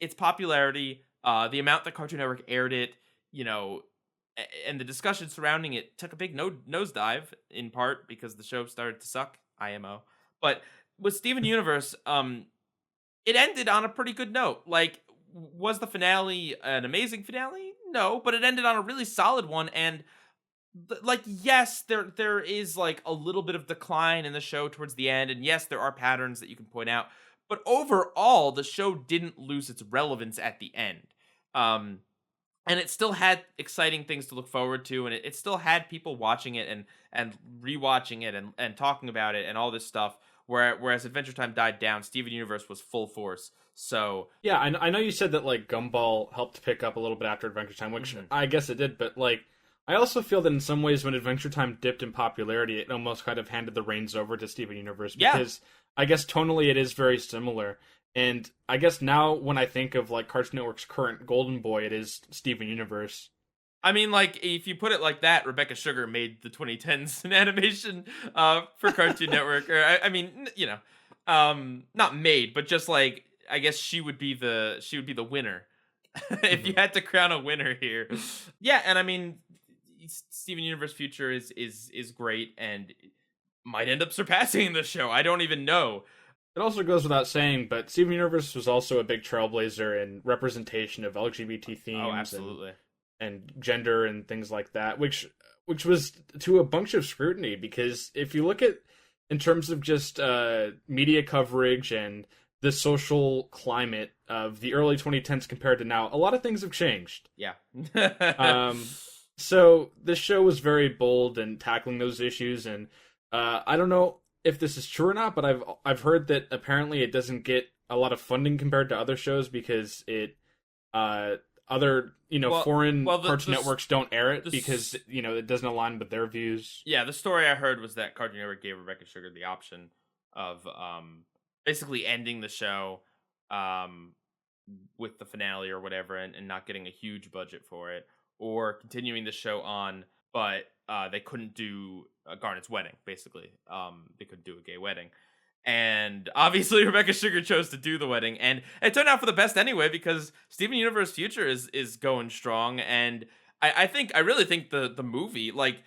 its popularity, the amount that Cartoon Network aired it, and the discussion surrounding it took a big nosedive, in part because the show started to suck, IMO. But with Steven Universe, it ended on a pretty good note. Like, was the finale an amazing finale? No, but it ended on a really solid one, and yes, there is like a little bit of decline in the show towards the end, and yes, there are patterns that you can point out, but overall, the show didn't lose its relevance at the end. And it still had exciting things to look forward to, and it still had people watching it and rewatching it and talking about it and all this stuff. Whereas Adventure Time died down, Steven Universe was full force. So yeah, I know you said that like Gumball helped pick up a little bit after Adventure Time, which I guess it did, but like I also feel that in some ways when Adventure Time dipped in popularity, it almost kind of handed the reins over to Steven Universe because I guess tonally it is very similar. And I guess now when I think of like Cartoon Network's current golden boy, it is Steven Universe. I mean, like, if you put it like that, Rebecca Sugar made the 2010s in animation for Cartoon Network. Or I mean, not made, but just like, I guess she would be the winner if you had to crown a winner here. Yeah, and I mean, Steven Universe Future is great and might end up surpassing the show. I don't even know. It also goes without saying, but Steven Universe was also a big trailblazer in representation of LGBT themes. Oh, absolutely. And gender and things like that, which was to a bunch of scrutiny, because if you look at in terms of just media coverage and the social climate of the early 2010s compared to now, a lot of things have changed. Yeah. So this show was very bold in tackling those issues, and I don't know if this is true or not, but I've heard that apparently it doesn't get a lot of funding compared to other shows because it other foreign Cartoon Networks don't air it because it doesn't align with their views. Yeah, the story I heard was that Cartoon Network gave Rebecca Sugar the option of basically ending the show with the finale or whatever, and not getting a huge budget for it, or continuing the show on, but they couldn't do Garnet's wedding. Basically, they couldn't do a gay wedding. And obviously Rebecca Sugar chose to do the wedding, and it turned out for the best anyway, because Steven Universe Future is going strong, and I really think the movie, like,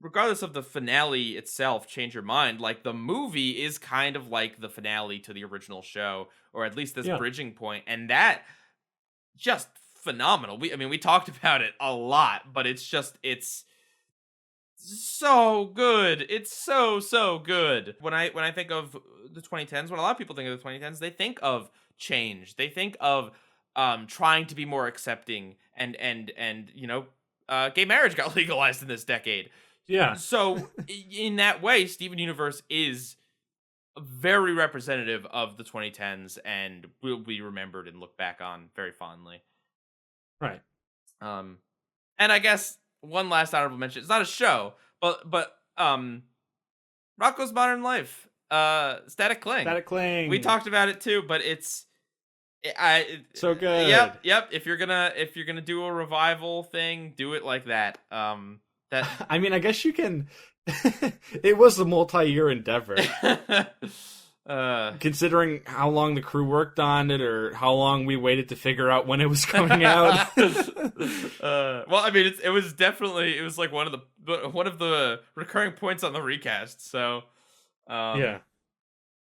regardless of the finale itself, Change Your Mind, like, the movie is kind of like the finale to the original show, or at least this bridging point, and that just phenomenal. We talked about it a lot, but it's so good. It's so good. When I think of the 2010s, when a lot of people think of the 2010s, they think of change. They think of trying to be more accepting, and gay marriage got legalized in this decade. Yeah. So in that way, Steven Universe is very representative of the 2010s and will be remembered and looked back on very fondly. Right. And I guess one last honorable mention. It's not a show, but Rocko's Modern Life, Static Cling. Static Cling. We talked about it too, but so good. Yep. If you're gonna do a revival thing, do it like that. I mean, I guess you can It was a multi-year endeavor. uh, Considering how long the crew worked on it, or how long we waited to figure out when it was coming out. well, I mean, it was definitely, it was like one of the recurring points on the recast. So, Yeah.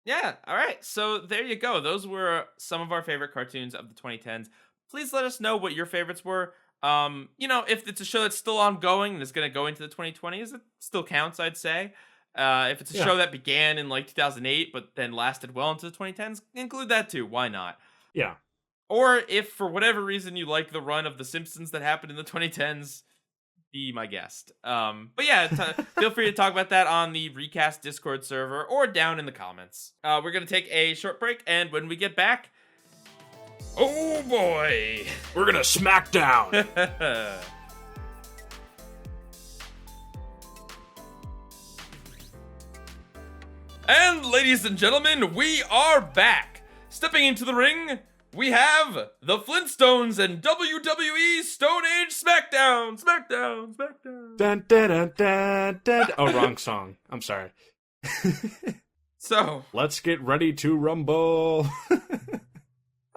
Yeah, all right. So there you go. Those were some of our favorite cartoons of the 2010s. Please let us know what your favorites were. If it's a show that's still ongoing and is going to go into the 2020s, it still counts, I'd say. If it's a show that began in like 2008 but then lasted well into the 2010s, include that too. Why not? Yeah. Or if for whatever reason you like the run of The Simpsons that happened in the 2010s, be my guest. But yeah, feel free to talk about that on the Recast Discord server or down in the comments. We're going to take a short break, and when we get back, oh boy, we're going to smack down. And ladies and gentlemen, we are back. Stepping into the ring, we have the Flintstones and WWE Stone Age SmackDown. SmackDown. Dun, dun, dun, dun, dun. Oh, wrong song. I'm sorry. So, let's get ready to rumble.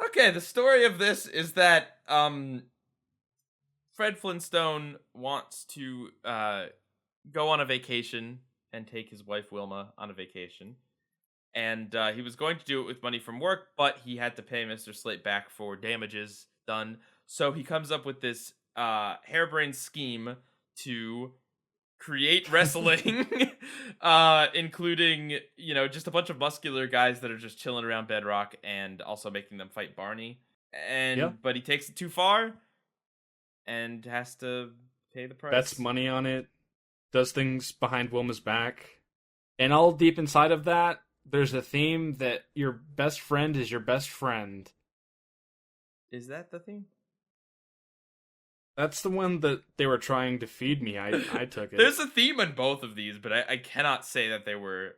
Okay, the story of this is that Fred Flintstone wants to go on a vacation and take his wife Wilma on a vacation. And he was going to do it with money from work, but he had to pay Mr. Slate back for damages done. So he comes up with this harebrained scheme to create wrestling, including, just a bunch of muscular guys that are just chilling around Bedrock and also making them fight Barney. But he takes it too far and has to pay the price. Bets money on it, does things behind Wilma's back. And all deep inside of that, there's a theme that your best friend is your best friend. Is that the theme? That's the one that they were trying to feed me. I took it. There's a theme in both of these, but I cannot say that they were...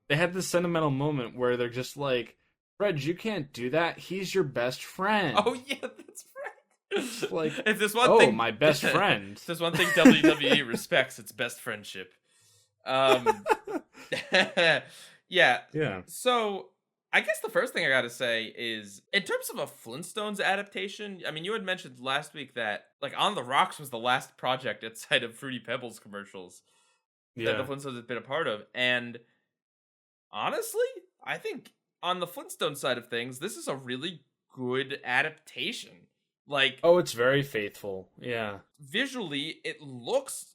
They had this sentimental moment where they're just like, Fred, you can't do that. He's your best friend. Oh, yeah, that's right. Like, if there's one thing, my best friend. If there's one thing WWE respects, it's best friendship. Yeah. So, I guess the first thing I gotta say is, in terms of a Flintstones adaptation, I mean, you had mentioned last week that, like, On the Rocks was the last project outside of Fruity Pebbles commercials that the Flintstones had been a part of. And honestly, I think on the Flintstone side of things, this is a really good adaptation. Like, oh, it's very faithful. Yeah. Visually, it looks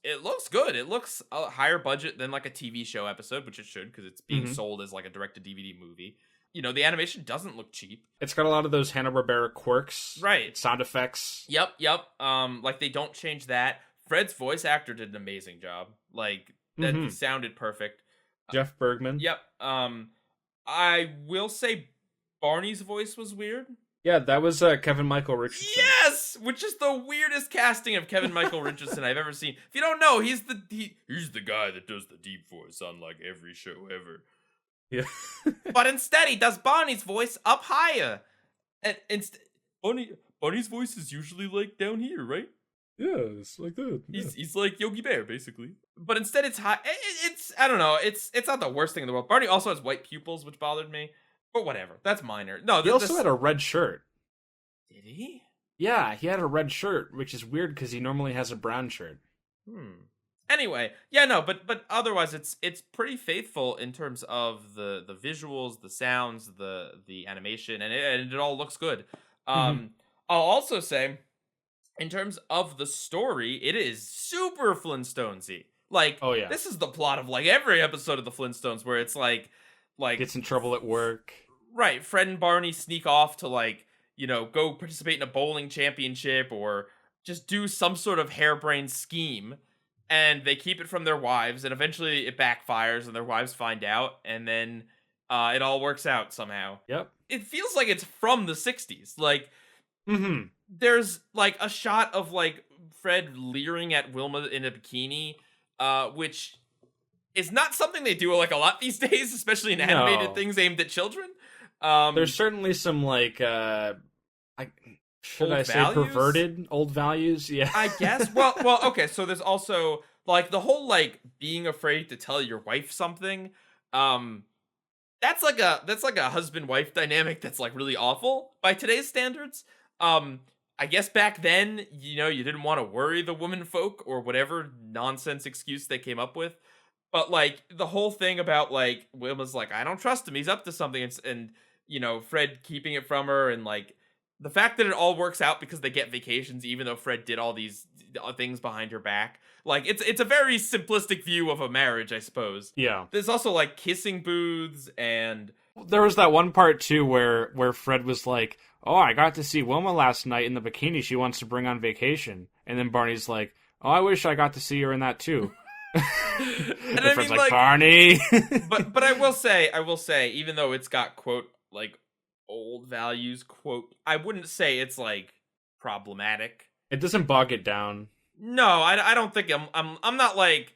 good. It looks a higher budget than like a TV show episode, which it should, because it's being sold as like a direct-to-DVD movie. The animation doesn't look cheap. It's got a lot of those Hanna-Barbera quirks. Right. Sound effects. Yep. Like, they don't change that. Fred's voice actor did an amazing job. Like, that sounded perfect. Jeff Bergman. Yep. I will say Barney's voice was weird. Yeah, that was Kevin Michael Richardson. Yes, which is the weirdest casting of Kevin Michael Richardson I've ever seen. If you don't know, he's the guy that does the deep voice on like every show ever. Yeah. But instead, he does Barney's voice up higher. And Barney's voice is usually like down here, right? Yeah, it's like that. Yeah. He's like Yogi Bear, basically. But instead, it's high. It's I don't know. It's not the worst thing in the world. Barney also has white pupils, which bothered me. But whatever, that's minor. No, he also had a red shirt. Did he? Yeah, he had a red shirt, which is weird because he normally has a brown shirt. Anyway, yeah, no, but otherwise, it's pretty faithful in terms of the visuals, the sounds, the animation, and it all looks good. I'll also say, in terms of the story, it is super Flintstonesy. Like, oh yeah, this is the plot of like every episode of the Flintstones, where it's like gets in trouble at work. Right, Fred and Barney sneak off to like, go participate in a bowling championship or just do some sort of harebrained scheme, and they keep it from their wives, and eventually it backfires and their wives find out, and then it all works out somehow. Yep. It feels like it's from the 60s. Like, there's like a shot of like Fred leering at Wilma in a bikini, which is not something they do like a lot these days, especially in animated things aimed at children. There's certainly some like perverted old values? Yeah, I guess. Well, okay. So there's also Like the whole like being afraid to tell your wife something, um that's like a husband wife dynamic that's like really awful by today's standards. Um I guess back then, you didn't want to worry the women folk or whatever nonsense excuse they came up with. But like the whole thing about like Wilma's like, I don't trust him, he's up to something, and Fred keeping it from her, and like the fact that it all works out because they get vacations even though Fred did all these things behind her back. Like it's a very simplistic view of a marriage, I suppose. Yeah. There's also like kissing booths, and There was that one part too where Fred was like, "Oh, I got to see Wilma last night in the bikini she wants to bring on vacation," and then Barney's like, "Oh, I wish I got to see her in that too." and And I Fred's mean, like, like, Barney. but I will say, even though it's got quote like old values quote, I wouldn't say it's like problematic. It doesn't bog it down. No, I don't think I'm not like,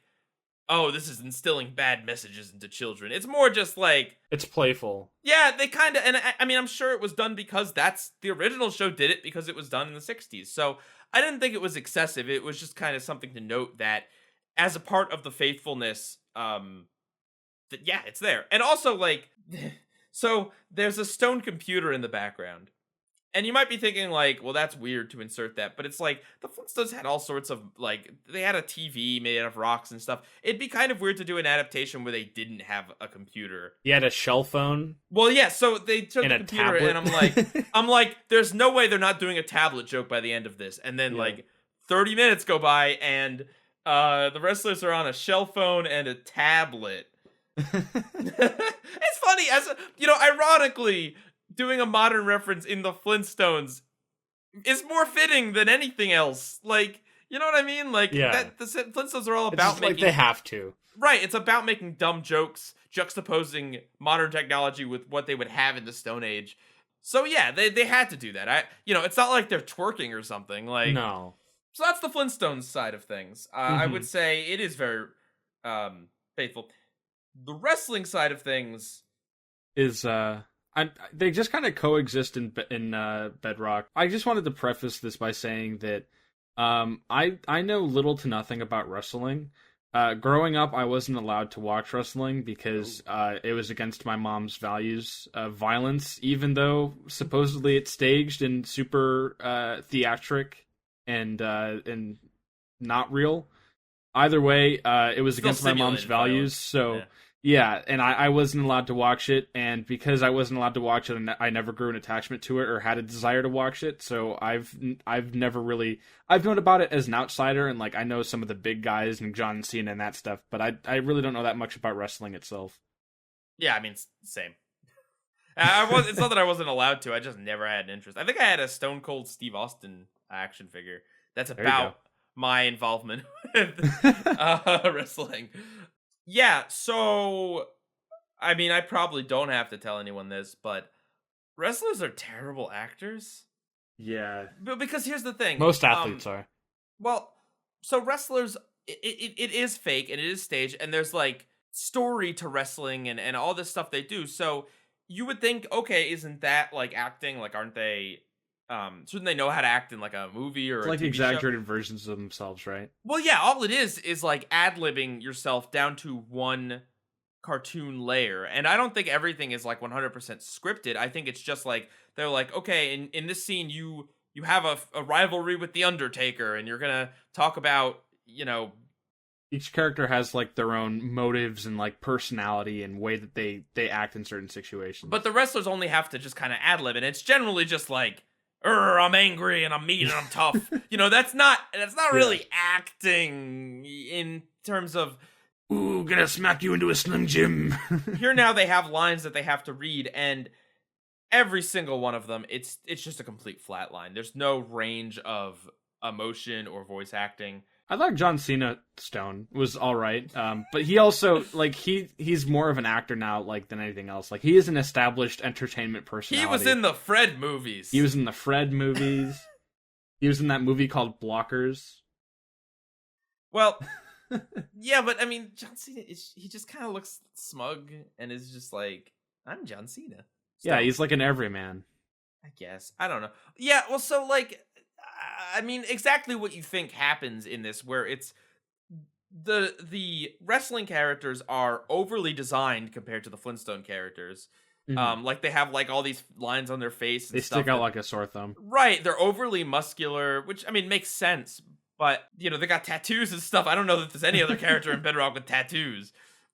oh, this is instilling bad messages into children. It's more just like, It's playful. yeah, they kind of, and I mean, I'm sure it was done because that's the original show did it because it was done in the 60s. So I didn't think it was excessive. It was just kind of something to note that as a part of the faithfulness, that yeah, it's there. And also like, so there's a stone computer in the background. And you might be thinking like, well, that's weird to insert that, but it's like the Flintstones had all sorts of like, they had a TV made out of rocks and stuff. It'd be kind of weird to do an adaptation where they didn't have a computer. You had a shell phone Well, yeah, so they took and the a computer, tablet. and I'm like, there's no way they're not doing a tablet joke by the end of this. And then Yeah. like 30 minutes go by, and the wrestlers are on a shell phone and a tablet. It's funny, ironically, doing a modern reference in the Flintstones is more fitting than anything else. Like, you know what I mean? Like, Yeah. the Flintstones are all It's about just making like they have to. right. It's about making dumb jokes, juxtaposing modern technology with what they would have in the Stone Age. So yeah, they had to do that. It's not like they're twerking or something. Like, No. so that's the Flintstones side of things. I Mhm. would say it is very faithful. The wrestling side of things, Is they just kind of coexist in Bedrock. I just wanted to preface this by saying that I know little to nothing about wrestling. Growing up, I wasn't allowed to watch wrestling because it was against my mom's values of violence, even though supposedly it's staged and super theatric and not real. Either way, it was Still against my mom's simulated values, violence. so. Yeah. Yeah, and I wasn't allowed to watch it, and because I wasn't allowed to watch it, I never grew an attachment to it or had a desire to watch it. So I've never really I've known about it as an outsider, and like I know some of the big guys and John Cena and that stuff, but I really don't know that much about wrestling itself. yeah, I mean, same. It's not that I wasn't allowed to. I just never had an interest. I think I had a Stone Cold Steve Austin action figure. That's There you about go. my involvement with wrestling. Yeah, so I mean, I probably don't have to tell anyone this, but wrestlers are terrible actors. Yeah, But because here's the thing, most athletes are. well, so wrestlers, it is fake and it is staged, and there's like story to wrestling and all this stuff they do. So you would think, okay, isn't that like acting? Like, aren't they? Shouldn't they know how to act in like a movie or It's a like TV show? exaggerated versions of themselves, right? Well, yeah, all it is like ad-libbing yourself down to one cartoon layer. And I don't think everything is like 100% scripted. I think it's just like they're like, okay, in this scene you have a rivalry with the Undertaker, and you're gonna talk about Each character has like their own motives and like personality and way that they act in certain situations. but the wrestlers only have to just kind of ad-lib, and it's generally just like, I'm angry and I'm mean and I'm tough. That's not really acting in terms of, ooh, gonna smack you into a Slim Jim. here now they have lines that they have to read, and every single one of them, it's just a complete flat line. There's no range of emotion or voice acting. I thought John Cena Stone was all right, but he also like he's more of an actor now, like than anything else. Like he is an established entertainment personality. He was in the Fred movies. He was in the Fred movies. He was in that movie called Blockers. Well, yeah, but I mean, John Cena he just kind of looks smug and is just like, I'm John Cena. Yeah, So, he's like an everyman. I guess. I don't know. Yeah, well, so like, I mean, exactly what you think happens in this, where it's the wrestling characters are overly designed compared to the Flintstone characters. Mhm. Like they have like all these lines on their face They and stick stuff out that, like a sore thumb. right, they're overly muscular, which I mean makes sense, but you know, they got tattoos and stuff. I don't know that there's any other character in Bedrock with tattoos.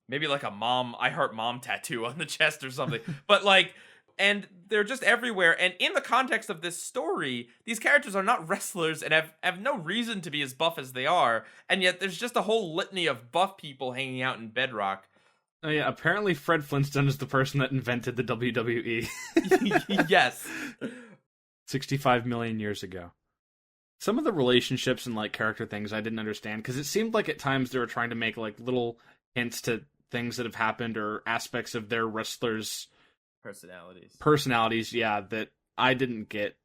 Maybe like a mom, I heart mom tattoo on the chest or something. But like, and they're just everywhere. And in the context of this story, these characters are not wrestlers and have no reason to be as buff as they are. And yet there's just a whole litany of buff people hanging out in Bedrock. Oh yeah, apparently Fred Flintstone is the person that invented the WWE Yes. 65 million years ago. Some of the relationships and like character things I didn't understand because it seemed like at times they were trying to make like little hints to things that have happened or aspects of their wrestlers' personalities, yeah, that I didn't get.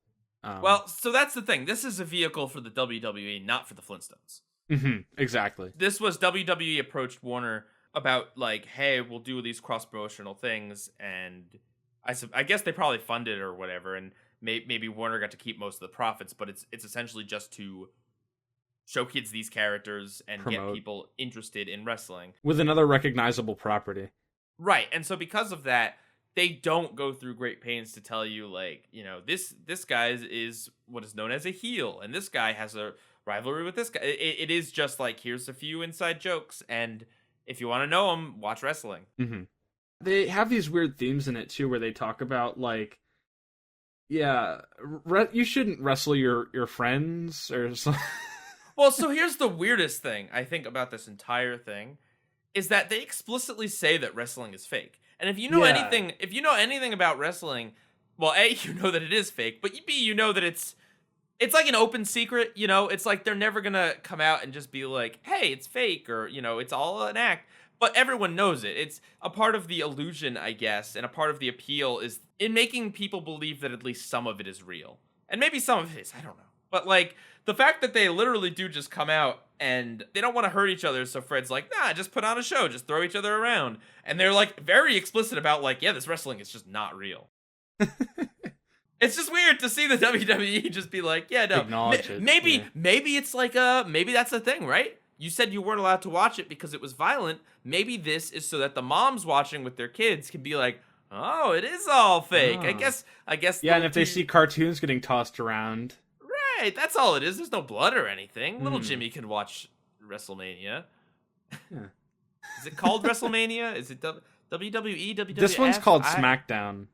Well, so that's the thing. This is a vehicle for the WWE, not for the Flintstones. Exactly. This was WWE approached Warner about like, hey, we'll do these cross promotional things, and I guess they probably funded it or whatever, and maybe Warner got to keep most of the profits, but it's essentially just to show kids these characters and Promote. get people interested in wrestling With another recognizable property. Right. And so because of that, they don't go through great pains to tell you like, you know, this guy is what is known as a heel, and this guy has a rivalry with this guy. It is just like, here's a few inside jokes, and if you want to know them, watch wrestling. Mm-hmm. They have these weird themes in it too, where they talk about like, yeah, you shouldn't wrestle your friends or something. Well, so here's the weirdest thing I think about this entire thing is that they explicitly say that wrestling is fake. And if you know anything about wrestling, well, A, you know that it is fake, but B, you know that it's like an open secret, you know? It's like they're never going to come out and just be like, "Hey, it's fake," or, you know, "It's all an act." But everyone knows it. It's a part of the illusion, I guess, and a part of the appeal is in making people believe that at least some of it is real. And maybe some of it is, I don't know. But like the fact that they literally do just come out and they don't want to hurt each other, so Fred's like, nah, just put on a show, just throw each other around. And they're like very explicit about like, yeah, this wrestling is just not real. It's just weird to see the WWE just be like, yeah, no. Acknowledge it. Maybe it's like maybe that's the thing, right? You said you weren't allowed to watch it because it was violent. Maybe this is so that the moms watching with their kids can be like, oh, it is all fake. Oh. I guess. Yeah, and if they see cartoons getting tossed around. Right, that's all it is. There's no blood or anything. Little Jimmy can watch WrestleMania. Yeah. Is it called WrestleMania? Is it WWE, WWF? This one's called SmackDown.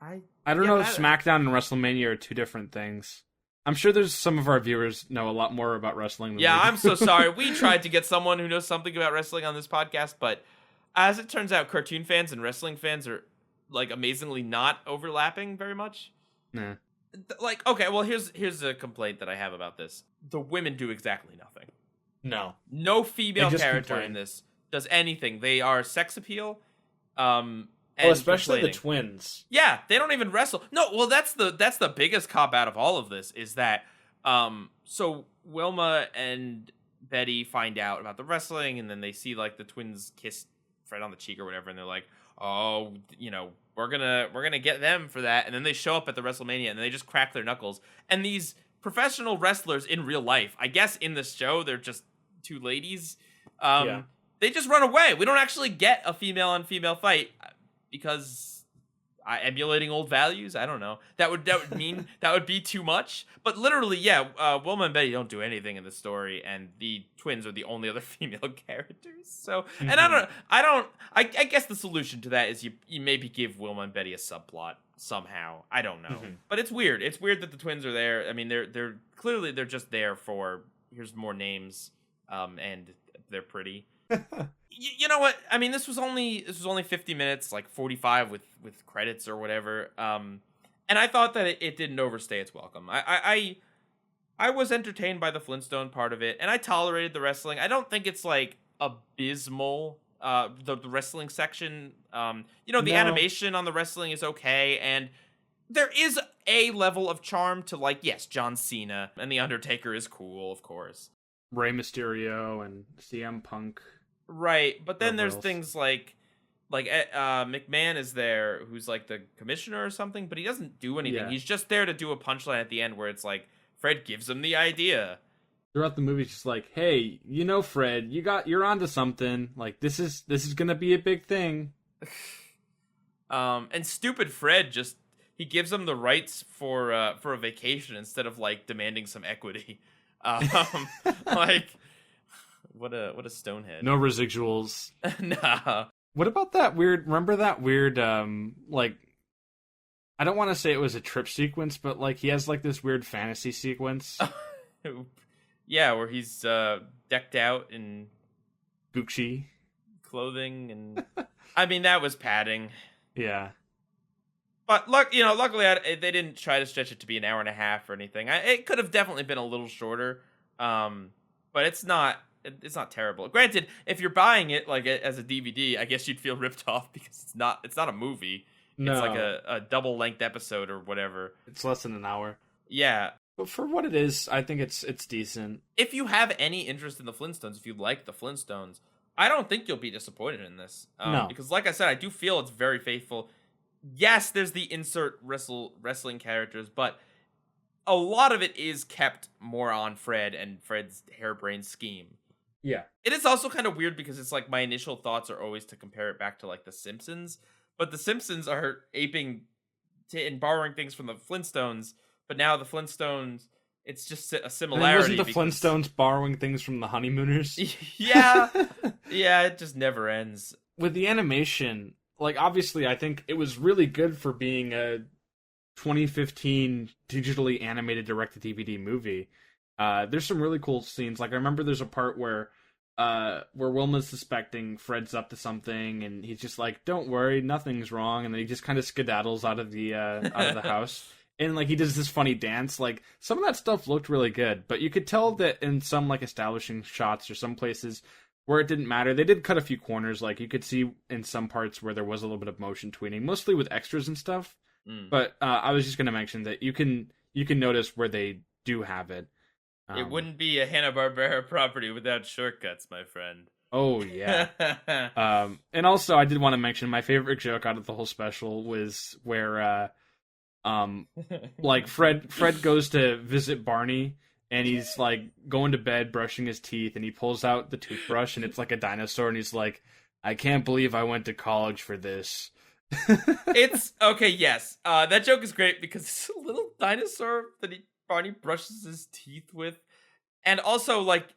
I don't know if SmackDown and WrestleMania are two different things. I'm sure there's some of our viewers know a lot more about wrestling than we do. I'm so sorry. We tried to get someone who knows something about wrestling on this podcast, but as it turns out, cartoon fans and wrestling fans are like amazingly not overlapping very much. Nah. Like, okay, well, here's a complaint that I have about this. The women do exactly nothing. No female character in this does anything. They are sex appeal. Especially the twins. Yeah, they don't even wrestle. No, well, that's the biggest cop out of all of this is that so Wilma and Betty find out about the wrestling, and then they see like the twins kiss Fred on the cheek or whatever, and they're like, oh, you know, we're gonna get them for that. And then they show up at the WrestleMania and they just crack their knuckles. And these professional wrestlers in real life, I guess in the show they're just two ladies. They just run away. We don't actually get a female on female fight because emulating old values. I don't know. That would mean that would be too much. But literally, yeah, Wilma and Betty don't do anything in the story, and the twins are the only other female characters. So, and I guess the solution to that is you maybe give Wilma and Betty a subplot somehow. I don't know, but it's weird. It's weird that the twins are there. I mean, they're clearly they're just there for here's more names, and they're pretty. You know what? I mean, this was only 50 minutes, like 45 with credits or whatever. And I thought that it didn't overstay its welcome. I was entertained by the Flintstone part of it, and I tolerated the wrestling. I don't think it's like abysmal. The wrestling section, the animation on the wrestling is okay, and there is a level of charm to like, yes, John Cena and The Undertaker is cool, of course. Rey Mysterio and CM Punk. Right, but then there's things like McMahon is there, who's like the commissioner or something, but he doesn't do anything. Yeah. He's just there to do a punchline at the end where it's like Fred gives him the idea, throughout the movie, just like, hey, Fred, you're onto something. Like this is gonna be a big thing. And stupid Fred just he gives him the rights for a vacation instead of like demanding some equity. Um, like what a stonehead. No residuals. Nah. What about that weird? Remember that weird like. I don't want to say it was a trip sequence, but like he has like this weird fantasy sequence. Yeah, where he's decked out in Gucci clothing, and I mean that was padding. Yeah, but luckily they didn't try to stretch it to be an hour and a half or anything. It could have definitely been a little shorter, but it's not terrible. Granted, if you're buying it like as a DVD, I guess you'd feel ripped off because it's not a movie. no, It's like a double length episode or whatever. it's less than an hour. Yeah. But for what it is, I think it's decent. If you have any interest in the Flintstones, if you like the Flintstones, I don't think you'll be disappointed in this. No. Because like I said, I do feel it's very faithful. Yes, there's the insert wrestling characters, but a lot of it is kept more on Fred and Fred's harebrained scheme. Yeah. It is also kind of weird because it's like my initial thoughts are always to compare it back to like The Simpsons, but The Simpsons are aping and borrowing things from the Flintstones, but now the Flintstones, it's just a similarity. And wasn't the Flintstones borrowing things from the Honeymooners? Yeah. Yeah, it just never ends. With the animation, like obviously I think it was really good for being a 2015 digitally animated direct-to-DVD movie. There's some really cool scenes. Like I remember there's a part where Wilma's suspecting Fred's up to something, and he's just like, "Don't worry, nothing's wrong," and then he just kind of skedaddles out of the house. And like he does this funny dance. Like some of that stuff looked really good, but you could tell that in some like establishing shots or some places where it didn't matter, they did cut a few corners. Like you could see in some parts where there was a little bit of motion tweening, mostly with extras and stuff. But I was just going to mention that you can notice where they do have it. It wouldn't be a Hanna-Barbera property without shortcuts, my friend. Oh yeah. And also I did want to mention my favorite joke out of the whole special was where like Fred goes to visit Barney, and he's like going to bed brushing his teeth, and he pulls out the toothbrush and it's like a dinosaur, and he's like, "I can't believe I went to college for this." It's okay, yes. That joke is great because it's a little dinosaur that Barney brushes his teeth with. And also like,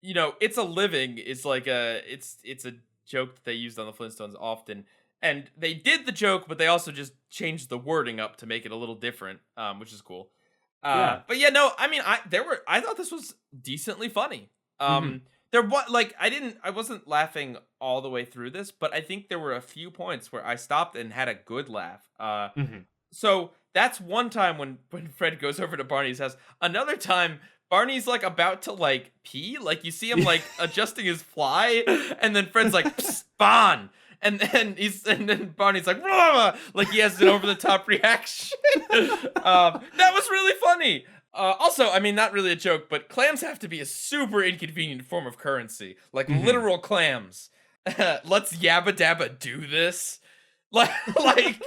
it's a living is like it's a joke that they used on the Flintstones often. And they did the joke, but they also just changed the wording up to make it a little different, which is cool. Yeah. But yeah, no, I mean, I thought this was decently funny. I wasn't laughing all the way through this, but I think there were a few points where I stopped and had a good laugh. So that's one time when Fred goes over to Barney's house. Another time, Barney's like about to like pee, like you see him like adjusting his fly, and then Fred's like, "Psst, Bon." And then Barney's like, "Rah!" Like he has an over the top reaction. That was really funny. Also, I mean, not really a joke, but clams have to be a super inconvenient form of currency, like literal clams. Let's yabba dabba do this. Like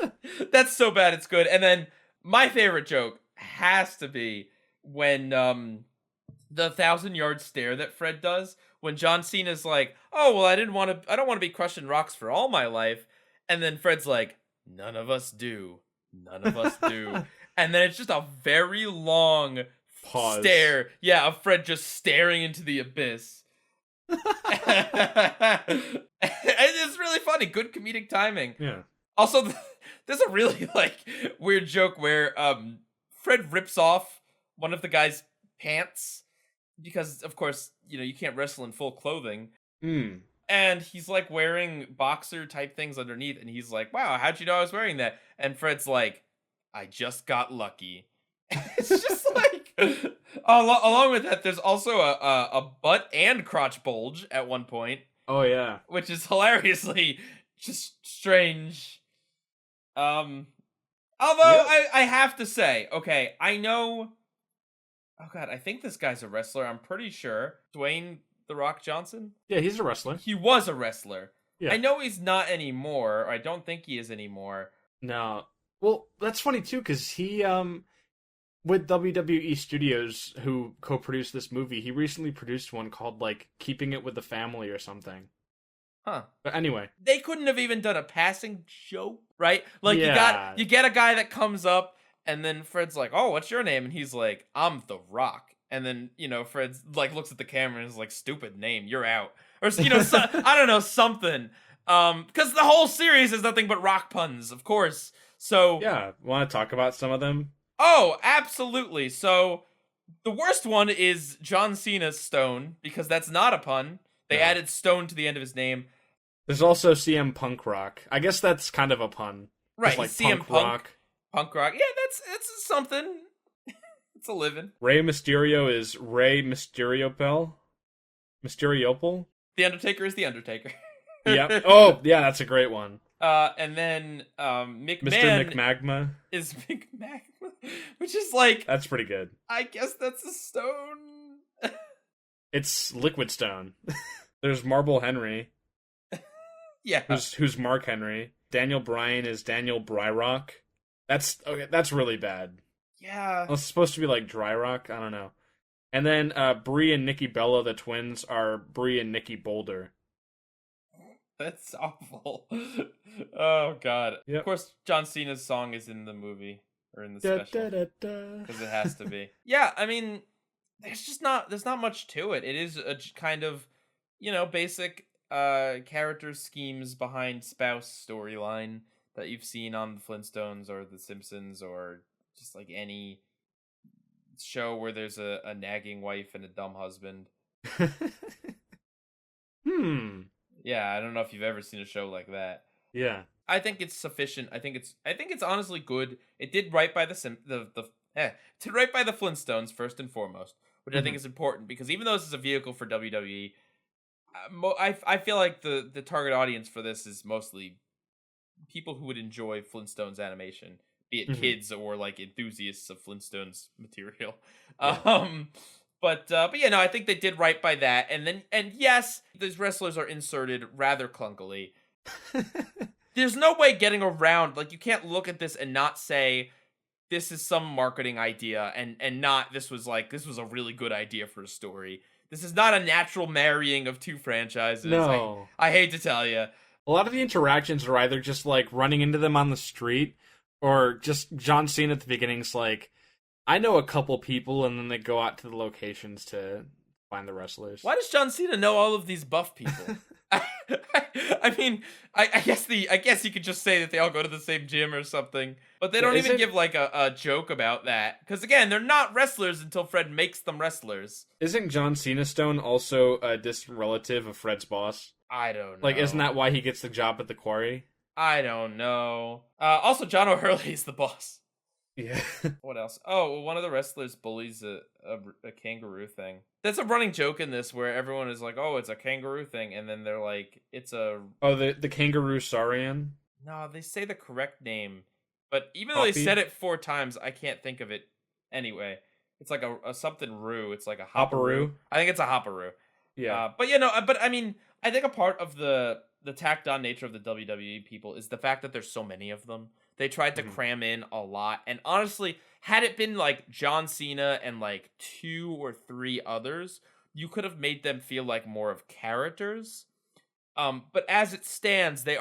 that's so bad it's good. And then my favorite joke has to be when the 1,000-yard stare that Fred does when John Cena's like, "Oh, well, I don't want to be crushing rocks for all my life." And then Fred's like, "None of us do. None of us do." And then it's just a very long Pause. stare. Yeah, of Fred just staring into the abyss. It's really funny. Good comedic timing. Yeah. Also, there's a really like weird joke where Fred rips off one of the guy's pants because, of course, you can't wrestle in full clothing. And he's like wearing boxer type things underneath, and he's like, "Wow, how'd you know I was wearing that?" And Fred's like, "I just got lucky." It's just like, along with that, there's also a butt and crotch bulge at one point. Oh yeah, which is hilariously just strange. Although I have to say, okay, I know. Oh god, I think this guy's a wrestler. I'm pretty sure Dwayne "The Rock" Johnson. Yeah, he's a wrestler. He was a wrestler. Yeah. I know he's not anymore, or I don't think he is anymore. No. Well, that's funny too, because he with WWE Studios, who co-produced this movie, he recently produced one called like Keeping It with the Family or something. Huh. But anyway, They couldn't have even done a passing joke, right? Like yeah, you get a guy that comes up and then Fred's like, "Oh, what's your name?" And he's like, "I'm The Rock." And then, Fred's like looks at the camera and is like, "Stupid name, you're out." Or I don't know, something. Cuz the whole series is nothing but rock puns, of course. So, yeah. Want to talk about some of them? oh, absolutely. So, the worst one is John Cena's Stone because that's not a pun. They No. added Stone to the end of his name. There's also CM Punk Rock. I guess that's kind of a pun. Right, Just like CM Punk Punk. Rock. Punk rock. Yeah, it's something. It's a living. Rey Mysterio is Rey Mysteriopel. Mysteriopel? The Undertaker is the Undertaker. Yep. Oh, yeah, that's a great one. And then McMahon Mr. McMagma. is McMahon, which is like, That's pretty good. I guess that's a stone. It's Liquid Stone. There's Marble Henry, Yeah. who's Mark Henry. Daniel Bryan is Daniel Bryrock. That's really bad. Yeah. Well, it's supposed to be like Dry Rock. I don't know. And then Brie and Nikki Bella, the twins, are Brie and Nikki Boulder. That's awful. Oh god. Yep. Of course, John Cena's song is in the movie or in the Da, special da, da, da. because it has to be. Yeah, I mean, there's not much to it. It is a kind of, basic character schemes behind spouse storyline that you've seen on the Flintstones or the Simpsons or just like any show where there's a nagging wife and a dumb husband. Yeah, I don't know if you've ever seen a show like that. Yeah. I think it's sufficient. I think it's honestly good. It did right by did right by the Flintstones first and foremost, which I think is important because even though this is a vehicle for WWE, I feel like the target audience for this is mostly people who would enjoy Flintstones animation, be it kids or like enthusiasts of Flintstones material. Yeah. But yeah, no, I think they did right by that. And yes, these wrestlers are inserted rather clunkily. There's no way getting around, like you can't look at this and not say this is some marketing idea and not this was a really good idea for a story. This is not a natural marrying of two franchises. No. I hate to tell you. A lot of the interactions are either just like running into them on the street or just John Cena at the beginning's like, I know a couple people, and then they go out to the locations to find the wrestlers. Why does John Cena know all of these buff people? I mean, I guess you could just say that they all go to the same gym or something, but they don't even give like a joke about that because again, they're not wrestlers until Fred makes them wrestlers. Isn't John Cena Stone also a distant relative of Fred's boss? I don't know. Like, isn't that why he gets the job at the quarry? I don't know. Also, John O'Hurley's the boss. Yeah. What else? Oh, one of the wrestlers bullies a kangaroo thing. That's a running joke in this where everyone is like, "Oh, it's a kangaroo thing," and then they're like, "It's a..." Oh, the kangaroo saurian? No, they say the correct name, but even though they said it 4 times, I can't think of it. Anyway, it's like a something roo. It's like a hopperoo. I think it's a hopperoo. Yeah. But but I mean, I think a part of the tacked on nature of the WWE people is the fact that there's so many of them. They tried to cram in a lot. And honestly, had it been like John Cena and like 2 or 3 others, you could have made them feel like more of characters. But as it stands, they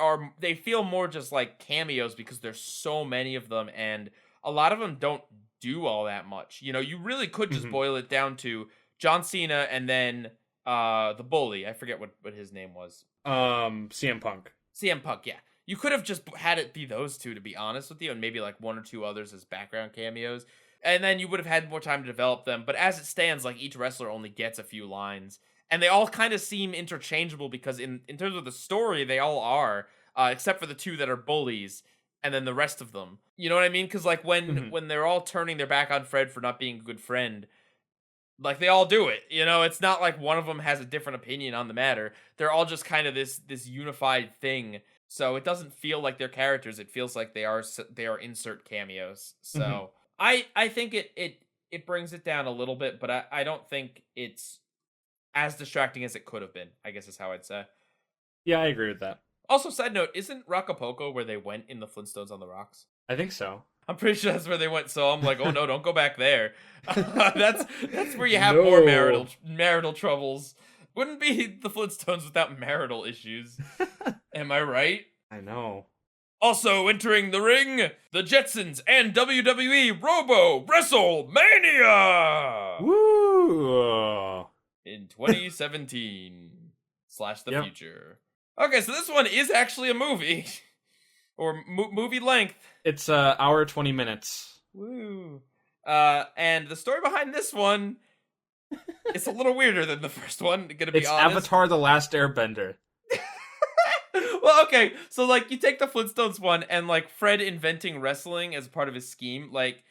feel more just like cameos because there's so many of them and a lot of them don't do all that much. You really could just boil it down to John Cena and then the bully. I forget what his name was. CM Punk. CM Punk, yeah. You could have just had it be those 2, to be honest with you, and maybe like 1 or 2 others as background cameos. And then you would have had more time to develop them. But as it stands, like each wrestler only gets a few lines. And they all kind of seem interchangeable because in terms of the story, they all are, except for the 2 that are bullies, and then the rest of them. You know what I mean? Because like when they're all turning their back on Fred for not being a good friend, like they all do it. It's not like one of them has a different opinion on the matter. They're all just kind of this unified thing. So it doesn't feel like they're characters. It feels like they are insert cameos. So I think it brings it down a little bit, but I don't think it's as distracting as it could have been, I guess is how I'd say. Yeah, I agree with that. Also, side note, isn't Rockapulco where they went in the Flintstones on the Rocks? I think so. I'm pretty sure that's where they went. So I'm like, oh no, don't go back there. That's where you have more No. marital troubles. Wouldn't be the Flintstones without marital issues. Am I right? I know. Also entering the ring, the Jetsons and WWE Robo WrestleMania Woo! in 2017 / the Yep. future. Okay, so this one is actually a movie, or movie length. It's hour 20 minutes. Woo! And the story behind this one, it's a little weirder than the first one. Gonna be It's honest. Avatar: The Last Airbender. Well, okay, so like you take the Flintstones one and like Fred inventing wrestling as part of his scheme, like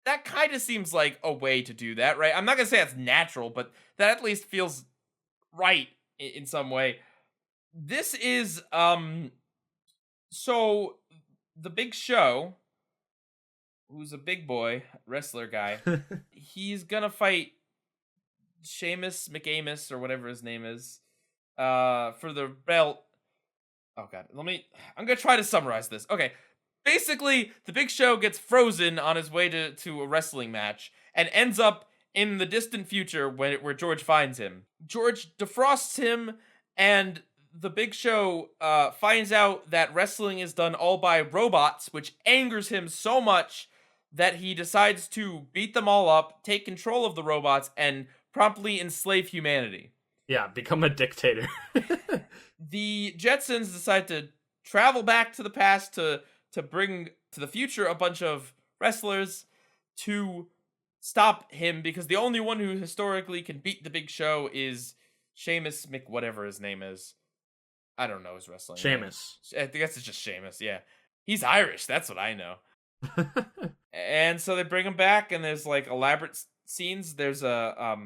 that kind of seems like a way to do that, right? I'm not gonna say that's natural, but that at least feels right in some way. This is so the Big Show, who's a big boy wrestler guy, he's gonna fight Seamus McAmus or whatever his name is, for the belt. Oh god, I'm gonna try to summarize this. Okay, basically, the Big Show gets frozen on his way to a wrestling match and ends up in the distant future where George finds him. George defrosts him, and the Big Show finds out that wrestling is done all by robots, which angers him so much that he decides to beat them all up, take control of the robots, and promptly enslave humanity. Yeah, become a dictator. The Jetsons decide to travel back to the past to bring to the future a bunch of wrestlers to stop him, because the only one who historically can beat the Big Show is Seamus whatever his name is. I don't know his wrestling name. Seamus. I guess it's just Seamus, yeah. He's Irish, that's what I know. And so they bring him back, and there's like elaborate scenes. There's a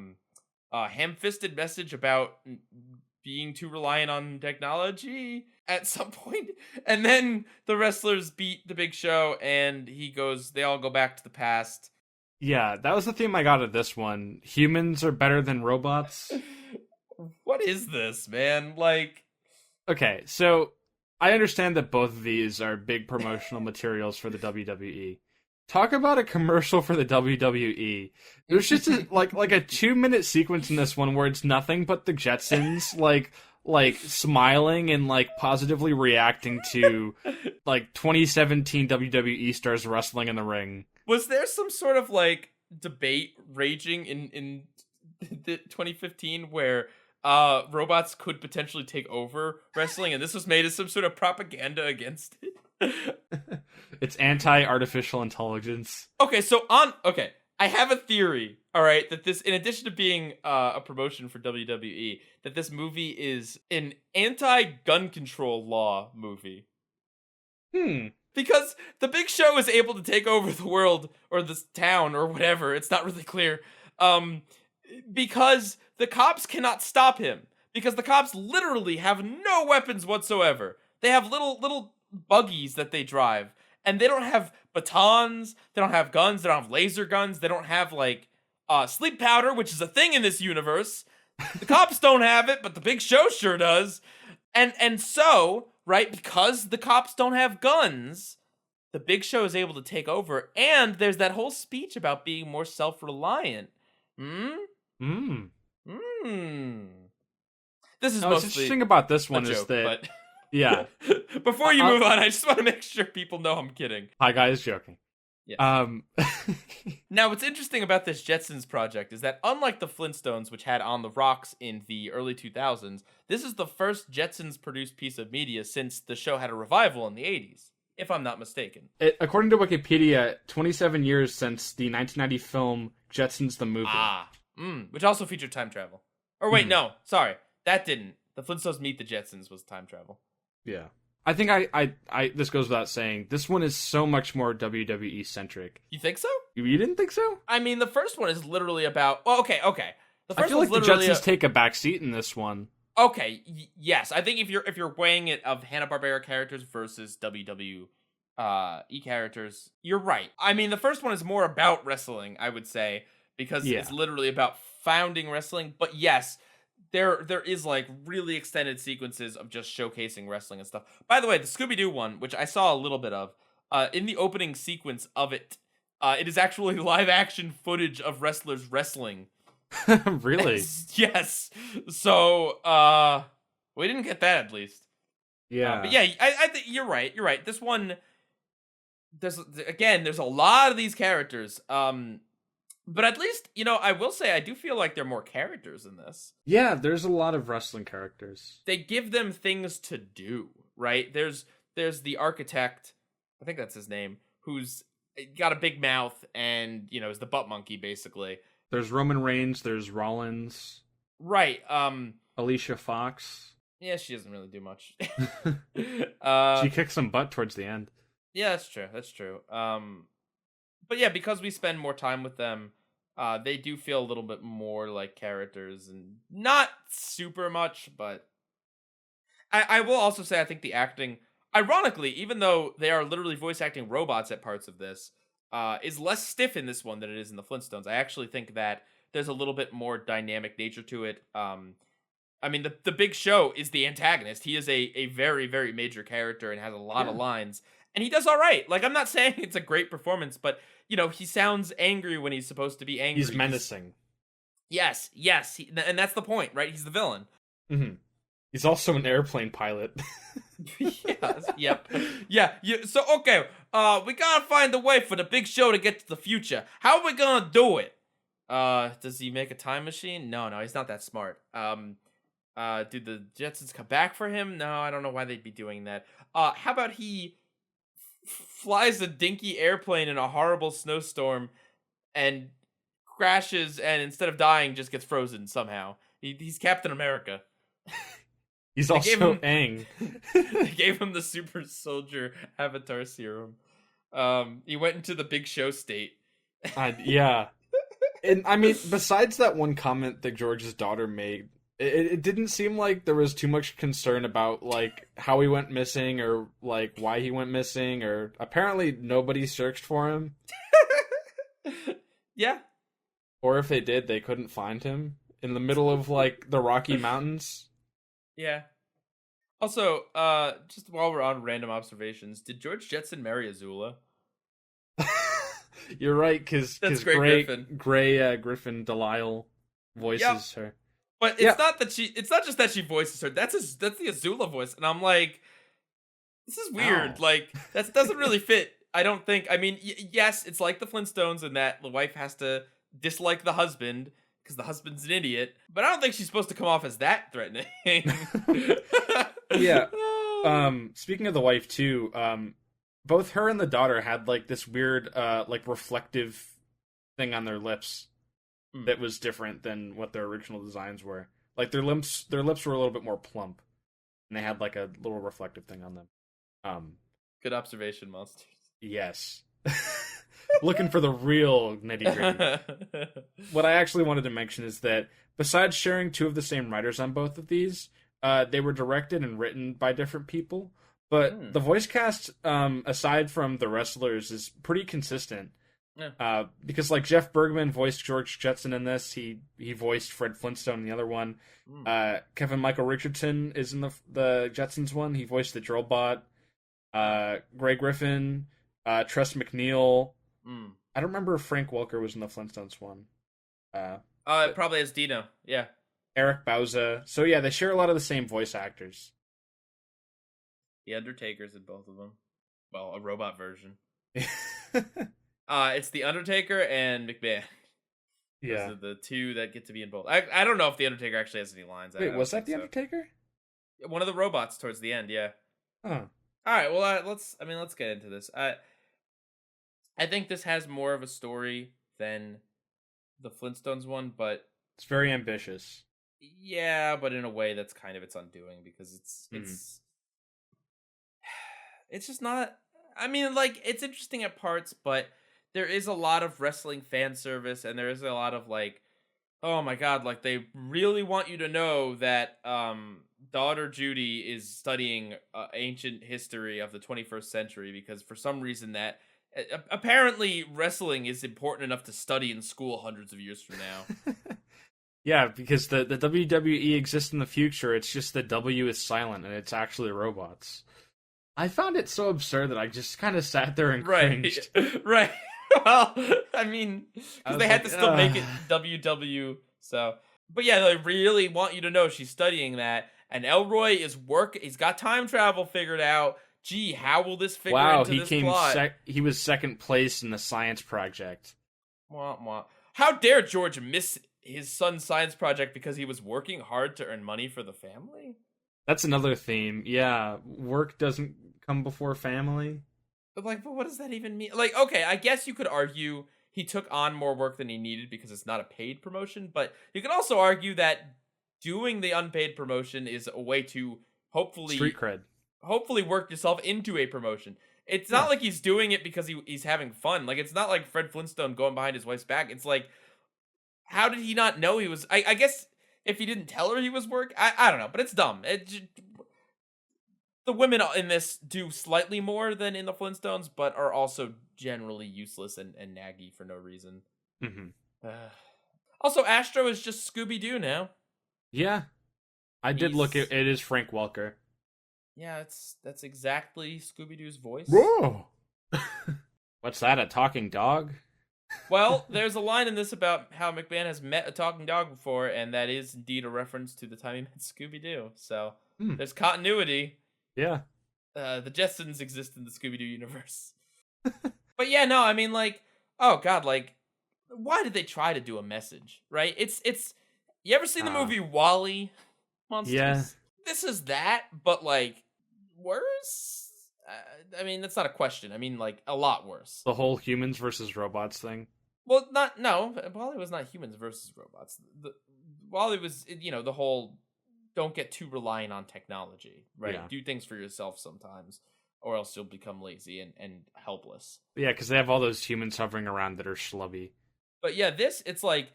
ham-fisted message about being too reliant on technology at some point. And then the wrestlers beat the Big Show, and they all go back to the past. Yeah, that was the theme I got at this one. Humans are better than robots. What is this, man? Like, okay, so I understand that both of these are big promotional materials for the WWE. Talk about a commercial for the WWE. There's just like a 2-minute sequence in this one where it's nothing but the Jetsons like smiling and like positively reacting to like 2017 WWE stars wrestling in the ring. was there some sort of like debate raging in 2015 where robots could potentially take over wrestling, and this was made as some sort of propaganda against it? It's anti-artificial intelligence. Okay, I have a theory, all right, that this, in addition to being a promotion for WWE, that this movie is an anti-gun control law movie. Because the Big Show is able to take over the world, or this town, or whatever, it's not really clear, because the cops cannot stop him. Because the cops literally have no weapons whatsoever. They have little buggies that they drive. And they don't have batons, they don't have guns, they don't have laser guns, they don't have, like, sleep powder, which is a thing in this universe. The cops don't have it, but the Big Show sure does. And so, right, because the cops don't have guns, the Big Show is able to take over, and there's that whole speech about being more self-reliant. This is What's mostly interesting about this one a is joke, that but yeah. Before you move on, I just want to make sure people know I'm kidding. Hi guys, joking. Yes. Now what's interesting about this Jetsons project is that unlike the Flintstones, which had On the Rocks in the early 2000s, this is the first Jetsons produced piece of media since the show had a revival in the 80s, if I'm not mistaken. According to Wikipedia, 27 years since the 1990 film Jetsons the Movie. Which also featured time travel. Or wait, no, sorry, that didn't. The Flintstones Meet the Jetsons was time travel. Yeah. I think I this goes without saying, this one is so much more WWE centric. You think so? You didn't think so? I mean, the first one is literally about... Well, okay. The first I feel like the Jetsons take a back seat in this one. Okay, yes. I think if you're weighing it of Hanna-Barbera characters versus WWE characters, you're right. I mean, the first one is more about wrestling, I would say, because it's literally about founding wrestling. But yes, there is like really extended sequences of just showcasing wrestling and stuff. By the way, the Scooby-Doo one, which I saw a little bit of, in the opening sequence of it, it is actually live action footage of wrestlers wrestling. Really? Yes. So, we didn't get that at least. Yeah. But yeah, I think you're right. You're right. This one, there's a lot of these characters. But at least, I will say I do feel like there are more characters in this. Yeah, there's a lot of wrestling characters. They give them things to do, right? There's the architect, I think that's his name, who's got a big mouth and, is the butt monkey, basically. There's Roman Reigns, there's Rollins. Right. Alicia Fox. Yeah, she doesn't really do much. She kicks some butt towards the end. Yeah, that's true. But yeah, because we spend more time with them, they do feel a little bit more like characters, and not super much, but I will also say I think the acting, ironically, even though they are literally voice acting robots at parts of this, is less stiff in this one than it is in the Flintstones. I actually think that there's a little bit more dynamic nature to it. I mean, the Big Show is the antagonist. He is a very, very major character and has a lot of lines. And he does all right. Like, I'm not saying it's a great performance, but, he sounds angry when he's supposed to be angry. He's menacing. Yes. And that's the point, right? He's the villain. Mm-hmm. He's also an airplane pilot. Yes, yep. Yeah, so, okay, we gotta find a way for the Big Show to get to the future. How are we gonna do it? Does he make a time machine? No, he's not that smart. Do the Jetsons come back for him? No, I don't know why they'd be doing that. How about he flies a dinky airplane in a horrible snowstorm and crashes, and instead of dying, just gets frozen somehow. He's Captain America. He's also Aang. They gave him the super soldier avatar serum. He went into the Big Show state. Yeah. And I mean, besides that one comment that George's daughter made, it didn't seem like there was too much concern about, like, how he went missing or, like, why he went missing, or apparently nobody searched for him. Yeah. Or if they did, they couldn't find him in the middle of, like, the Rocky Mountains. Yeah. Also, just while we're on random observations, did George Jetson marry Azula? You're right, because Gray Griffin Delisle voices her. But it's not that it's not just that she voices her. That's the Azula voice, and I'm like, this is weird. Oh. Like, that doesn't really fit. I don't think. I mean, yes, it's like the Flintstones in that the wife has to dislike the husband because the husband's an idiot. But I don't think she's supposed to come off as that threatening. Yeah. Speaking of the wife too, both her and the daughter had like this weird, like reflective thing on their lips that was different than what their original designs were. Like their lips were a little bit more plump, and they had like a little reflective thing on them. Good observation, Monsters. Yes. Looking for the real nitty-gritty. What I actually wanted to mention is that besides sharing two of the same writers on both of these, they were directed and written by different people. But the voice cast, aside from the wrestlers, is pretty consistent. Yeah. Because like Jeff Bergman voiced George Jetson in this, he voiced Fred Flintstone in the other one. Kevin Michael Richardson is in the Jetsons one. He voiced the Drill Bot. Gray Griffin, Tress MacNeille. I don't remember if Frank Welker was in the Flintstones one. Probably as Dino. Yeah. Eric Bauza. So yeah, they share a lot of the same voice actors. The Undertaker's in both of them. Well, a robot version. It's the Undertaker and McMahon. Yeah. Those are the two that get to be in both. I don't know if the Undertaker actually has any lines. Wait, was that the Undertaker? One of the robots towards the end, yeah. Oh. All right, well, let's get into this. I think this has more of a story than the Flintstones one, but it's very ambitious. Yeah, but in a way that's kind of its undoing because it's just not. I mean, like, it's interesting at parts, but there is a lot of wrestling fan service, and there is a lot of like, oh my god, like they really want you to know that daughter Judy is studying ancient history of the 21st century because for some reason that apparently wrestling is important enough to study in school hundreds of years from now. Yeah, because the WWE exists in the future. It's just the W is silent and it's actually robots. I found it so absurd that I just kind of sat there and Right, cringed. right. Well, I mean, I because was they had like, to still make it ugh. WW. So, but yeah, they really want you to know she's studying that, and Elroy is He's got time travel figured out. Gee, how will this figure Wow, into he this came plot? he was second place in the science project. Wah, wah. How dare George miss his son's science project because he was working hard to earn money for the family? That's another theme. Yeah, work doesn't come before family. But but what does that even mean? Like, okay, I guess you could argue he took on more work than he needed because it's not a paid promotion, but you can also argue that doing the unpaid promotion is a way to Street cred. hopefully work yourself into a promotion. It's Yeah. not like he's doing it because he's having fun. Like, it's not like Fred Flintstone going behind his wife's back. It's like, how did he not know he was? I guess if he didn't tell her he was work, I don't know, but it's dumb. The women in this do slightly more than in the Flintstones, but are also generally useless and naggy for no reason. Hmm. Also, Astro is just Scooby Doo now. Yeah, I did look He's- at it. Is Frank Welker? Yeah, that's exactly Scooby Doo's voice. Whoa! What's that? A talking dog? Well, there's a line in this about how McMahon has met a talking dog before, and that is indeed a reference to the time he met Scooby Doo. So there's continuity. Yeah. The Jetsons exist in the Scooby Doo universe. But yeah, no, I mean, like, oh god, like, why did they try to do a message, right? It's. You ever seen the movie Wall-E? Monsters? Yeah. This is that, but like worse. I mean, that's not a question. I mean, like, a lot worse. The whole humans versus robots thing. Well, no. Wall-E was not humans versus robots. Wall-E was, the whole don't get too reliant on technology, right? Yeah. Do things for yourself sometimes, or else you'll become lazy and helpless. Yeah, because they have all those humans hovering around that are schlubby. But yeah, it's like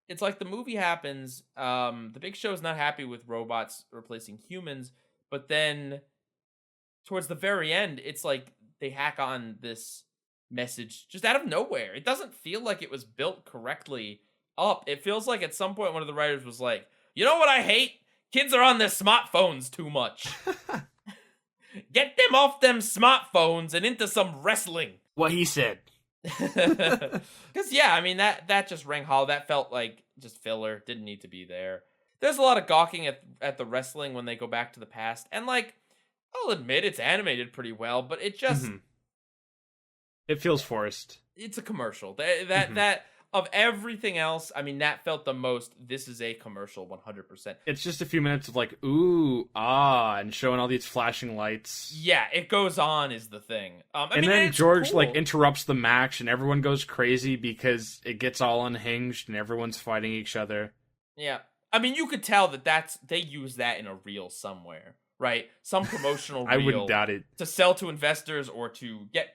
the movie happens. The Big Show is not happy with robots replacing humans, but then towards the very end, it's like they hack on this message just out of nowhere. It doesn't feel like it was built correctly up. It feels like at some point one of the writers was like, "You know what I hate? Kids are on their smartphones too much. Get them off them smartphones and into some wrestling." What he said. Because yeah, I mean that just rang hollow. That felt like just filler. Didn't need to be there. There's a lot of gawking at the wrestling when they go back to the past, and like I'll admit it's animated pretty well, but it just It feels forced. it's a commercial. That of everything else, I mean that felt the most. This is a commercial, 100%. It's just a few minutes of like ooh ah and showing all these flashing lights. Yeah, it goes on is the thing. And then George like interrupts the match and everyone goes crazy because it gets all unhinged and everyone's fighting each other. Yeah. I mean, you could tell that they use that in a reel somewhere, right? Some promotional reel. I wouldn't doubt it. To sell to investors or to get,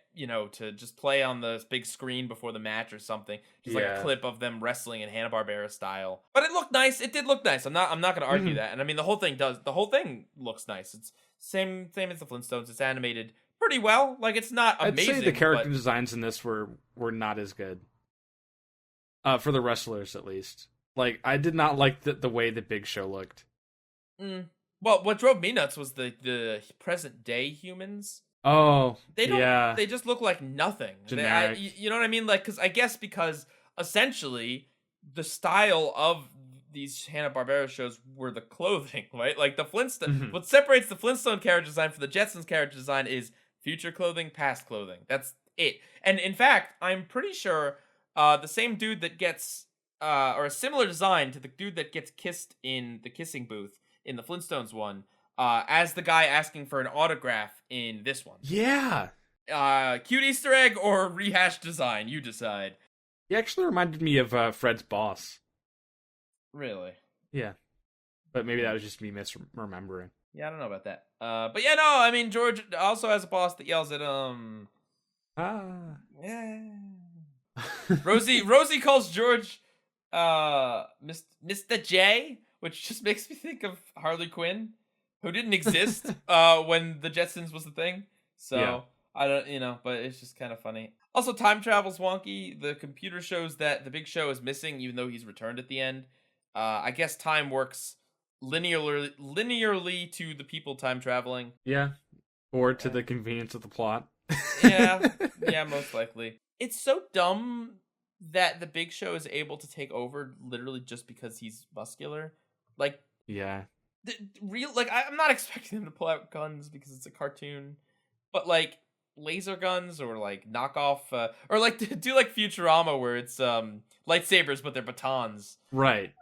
to just play on the big screen before the match or something. Just like a clip of them wrestling in Hanna-Barbera style. But it looked nice. It did look nice. I'm not going to argue that. And I mean, the whole thing looks nice. It's same as the Flintstones. It's animated pretty well. Like, it's not amazing. I'd say the character designs in this were not as good. For the wrestlers, at least. Like, I did not like the way the Big Show looked. Well, what drove me nuts was the present day humans. Oh, they don't. Yeah. They just look like nothing. Generic. You know what I mean? Like, because essentially the style of these Hanna-Barbera shows were the clothing, right? Like the Flintstone. What separates the Flintstone character design from the Jetsons character design is future clothing, past clothing. That's it. And in fact, I'm pretty sure the same dude that gets or a similar design to the dude that gets kissed in the kissing booth in the Flintstones one, as the guy asking for an autograph in this one. Yeah. Cute Easter egg or rehashed design, you decide. He actually reminded me of Fred's boss. Really? Yeah. But maybe that was just me misremembering. Yeah, I don't know about that. But yeah, no, I mean, George also has a boss that yells at him. Yeah. Rosie calls George Mr. J, which just makes me think of Harley Quinn, who didn't exist when the Jetsons was the thing. So yeah. I don't, but it's just kind of funny. Also, time travel's wonky. The computer shows that the Big Show is missing, even though he's returned at the end. I guess time works linearly to the people time traveling. Yeah. Or to the convenience of the plot. Yeah, most likely. It's so dumb that the Big Show is able to take over literally just because he's muscular. Like, Yeah. I'm not expecting him to pull out guns because it's a cartoon, but like laser guns or like knockoff or like do like Futurama where it's lightsabers but they're batons. Right.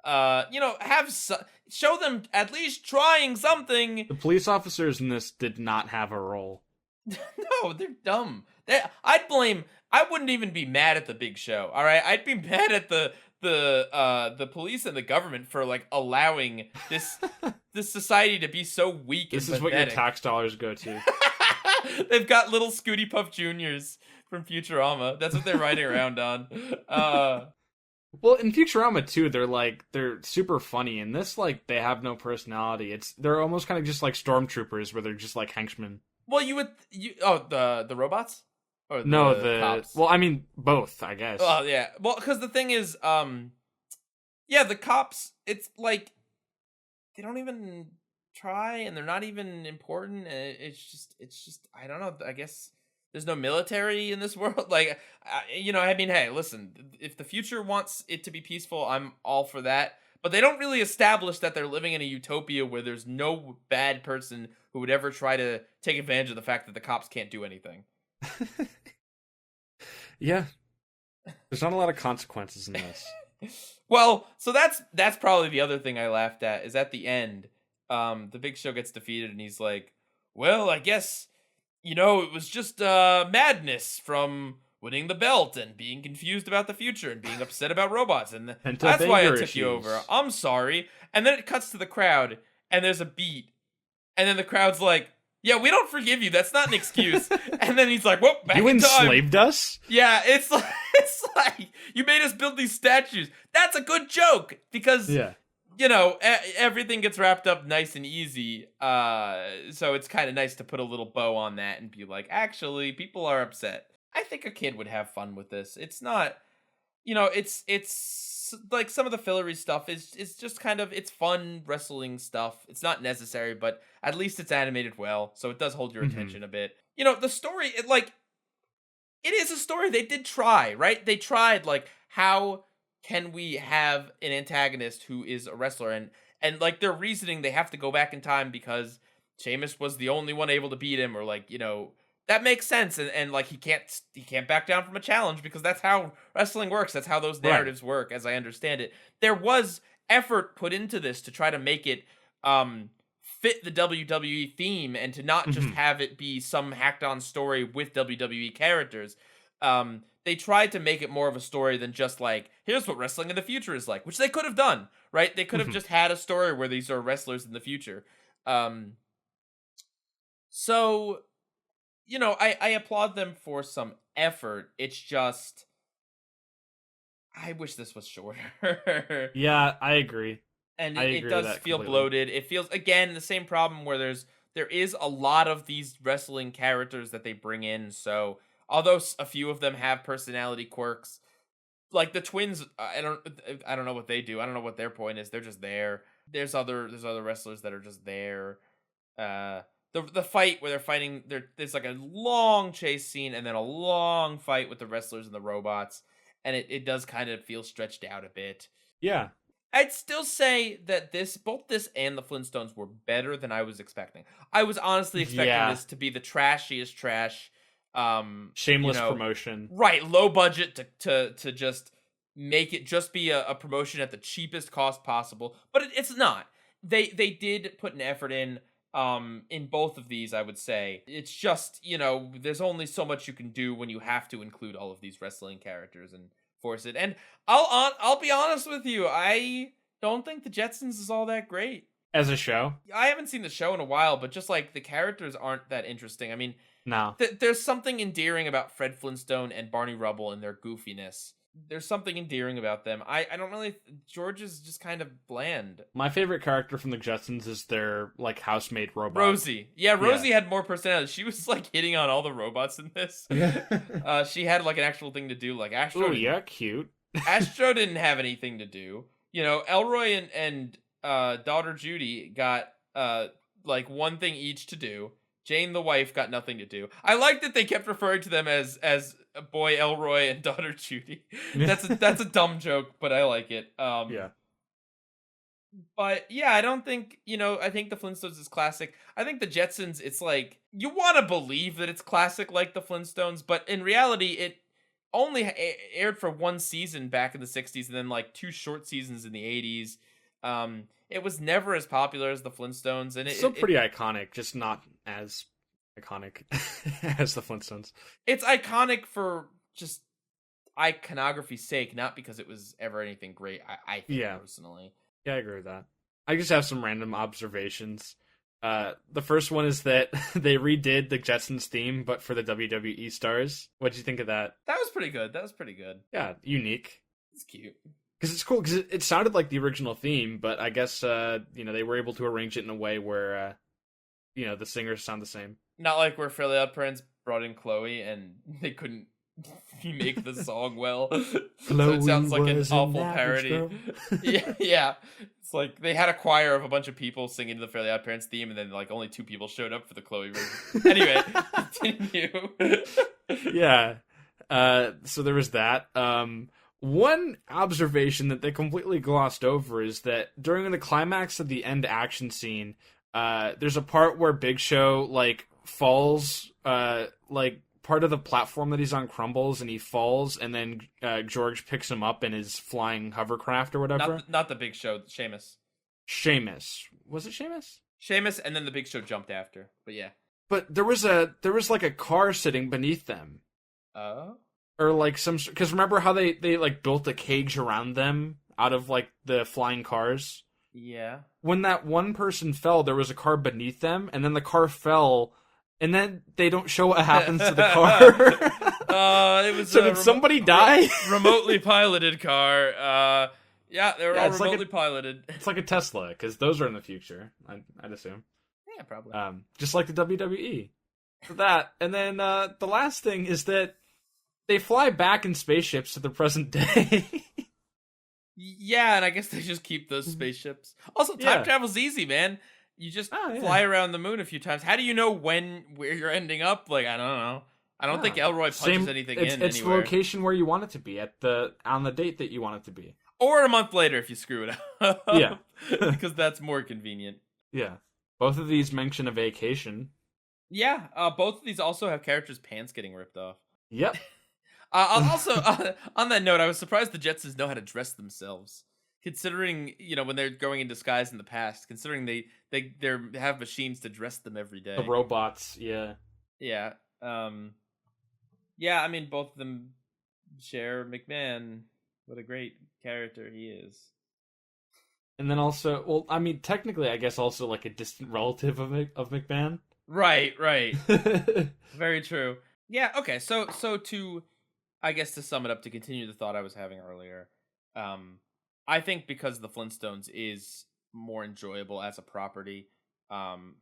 Show them at least trying something. The police officers in this did not have a role. No, they're dumb. I wouldn't even be mad at the Big Show. All right, I'd be mad at the police and the government for like allowing this society to be so weak. This and is what your pathetic. tax dollars go to. They've got little Scooty Puff Juniors from Futurama. That's what they're riding around on. Well, in Futurama too, they're super funny. In this, like, they have no personality. They're almost kind of just like stormtroopers, where they're just like henchmen. Well, the robots? Or The cops? well, I mean both, I guess. Oh yeah. Well, because the thing is, the cops. It's like they don't even try, and they're not even important. It's just. I don't know. I guess there's no military in this world. Like, I mean, hey, listen. If the future wants it to be peaceful, I'm all for that. But they don't really establish that they're living in a utopia where there's no bad person who would ever try to take advantage of the fact that the cops can't do anything. Yeah. There's not a lot of consequences in this. Well, so that's probably the other thing I laughed at is at the end, the Big Show gets defeated and he's like, well, I guess, it was just madness from winning the belt and being confused about the future and being upset about robots. And that's why I took you over. I'm sorry. And then it cuts to the crowd and there's a beat. And then the crowd's like, yeah, we don't forgive you. That's not an excuse. And then he's like, "Whoop, back you in time." enslaved us? Yeah, it's like you made us build these statues. That's a good joke because everything gets wrapped up nice and easy. So it's kind of nice to put a little bow on that and be like, actually, people are upset. I think a kid would have fun with this. It's not, it's like some of the fillery stuff is just kind of, it's fun wrestling stuff. It's not necessary, but at least it's animated well, so it does hold your attention a bit. The story, it is a story. They did try, right? They tried, like, how can we have an antagonist who is a wrestler? And like, their reasoning, they have to go back in time because Sheamus was the only one able to beat him, or like, that makes sense. And like, he can't back down from a challenge because that's how wrestling works. That's how those narratives work, as I understand it. There was effort put into this to try to make it fit the WWE theme and to not just have it be some hacked on story with WWE characters. They tried to make it more of a story than just like, here's what wrestling in the future is like, which they could have done, right? They could have just had a story where these are wrestlers in the future. So, I applaud them for some effort. It's just, I wish this was shorter. Yeah, I agree. And it does feel completely bloated. It feels, again, the same problem where there is a lot of these wrestling characters that they bring in. So, although a few of them have personality quirks, like the twins, I don't know what they do. I don't know what their point is. They're just there. There's other wrestlers that are just there. The fight where they're fighting, there's like a long chase scene and then a long fight with the wrestlers and the robots, and it does kind of feel stretched out a bit. Yeah. I'd still say that both this and the Flintstones were better than I was expecting. I was honestly expecting this to be the trashiest trash. Shameless promotion. Right, low budget to just make it just be a promotion at the cheapest cost possible. But it's not. They did put an effort in both of these, I would say. It's just, there's only so much you can do when you have to include all of these wrestling characters and force it. And I'll be honest with you, I don't think the Jetsons is all that great as a show. I haven't seen the show in a while, but just like the characters aren't that interesting. I mean, no, there's something endearing about Fred Flintstone and Barney Rubble and their goofiness. There's something endearing about them. I don't really. George is just kind of bland. My favorite character from the Jetsons is their like housemaid robot, Rosie. Yeah, Rosie had more personality. She was like hitting on all the robots in this. She had like an actual thing to do. Like Astro. Oh yeah, cute. Astro didn't have anything to do. Elroy and daughter Judy got like one thing each to do. Jane the wife got nothing to do. I like that they kept referring to them as boy Elroy and daughter Judy. That's a dumb joke, but I like it. Yeah. But yeah, I don't think, I think the Flintstones is classic. I think the Jetsons, it's like, you want to believe that it's classic like the Flintstones, but in reality, it only aired for one season back in the 60s and then like 2 short seasons in the 80s. It was never as popular as the Flintstones. And it's still pretty iconic, just not as iconic as the Flintstones. It's iconic for just iconography's sake, not because it was ever anything great, I think, personally. Yeah, I agree with that. I just have some random observations. The first one is that they redid the Jetsons theme, but for the WWE stars. What'd you think of that? That was pretty good. Yeah, unique. It's cute. Because it's cool, because it sounded like the original theme, but I guess, they were able to arrange it in a way where, the singers sound the same. Not like where Fairly Odd Parents brought in Chloe and they couldn't remake the song well. So it sounds like an awful parody. Yeah. It's like they had a choir of a bunch of people singing the Fairly Odd Parents theme, and then like only 2 people showed up for the Chloe version. Anyway, continue. Yeah. So there was that. One observation that they completely glossed over is that during the climax of the end action scene, there's a part where Big Show like falls, part of the platform that he's on crumbles and he falls, and then George picks him up in his flying hovercraft or whatever. Not the Big Show, Sheamus. Was it Sheamus? Sheamus, and then the Big Show jumped after. But yeah. But there was like a car sitting beneath them. Oh. Or like because remember how they like built a cage around them out of like the flying cars? Yeah. When that one person fell, there was a car beneath them, and then the car fell. And then they don't show what happens to the car. It was so did somebody die? Remotely piloted car. Yeah, they were all remotely piloted. It's like a Tesla, because those are in the future, I'd assume. Yeah, probably. Just like the WWE. For that. And then the last thing is that they fly back in spaceships to the present day. Yeah, and I guess they just keep those spaceships. Also, time travel's easy, man. You just fly around the moon a few times. How do you know where you're ending up? Like, I don't know. I don't think Elroy punches anything in anywhere. It's the location where you want it to be on the date that you want it to be, or a month later if you screw it up. Yeah, because that's more convenient. Yeah, both of these mention a vacation. Yeah, both of these also have characters' pants getting ripped off. Yep. Also, on that note, I was surprised the Jetsons know how to dress themselves. Considering, when they're going in disguise in the past, considering they have machines to dress them every day. The robots, yeah. Yeah. Yeah, I mean, both of them share McMahon. What a great character he is. And then also, well, I mean, technically, I guess also like a distant relative of McMahon. Right. Very true. Yeah, okay, so to sum it up, to continue the thought I was having earlier, I think because the Flintstones is more enjoyable as a property, and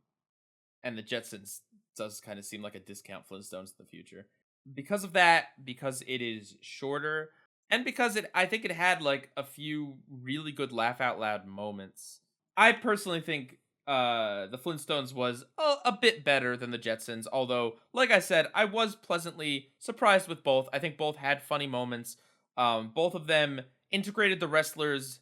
the Jetsons does kind of seem like a discount Flintstones in the future. Because of that, because it is shorter, and because I think it had like a few really good laugh out loud moments. I personally think the Flintstones was a bit better than the Jetsons, although, like I said, I was pleasantly surprised with both. I think both had funny moments. Both of them integrated the wrestlers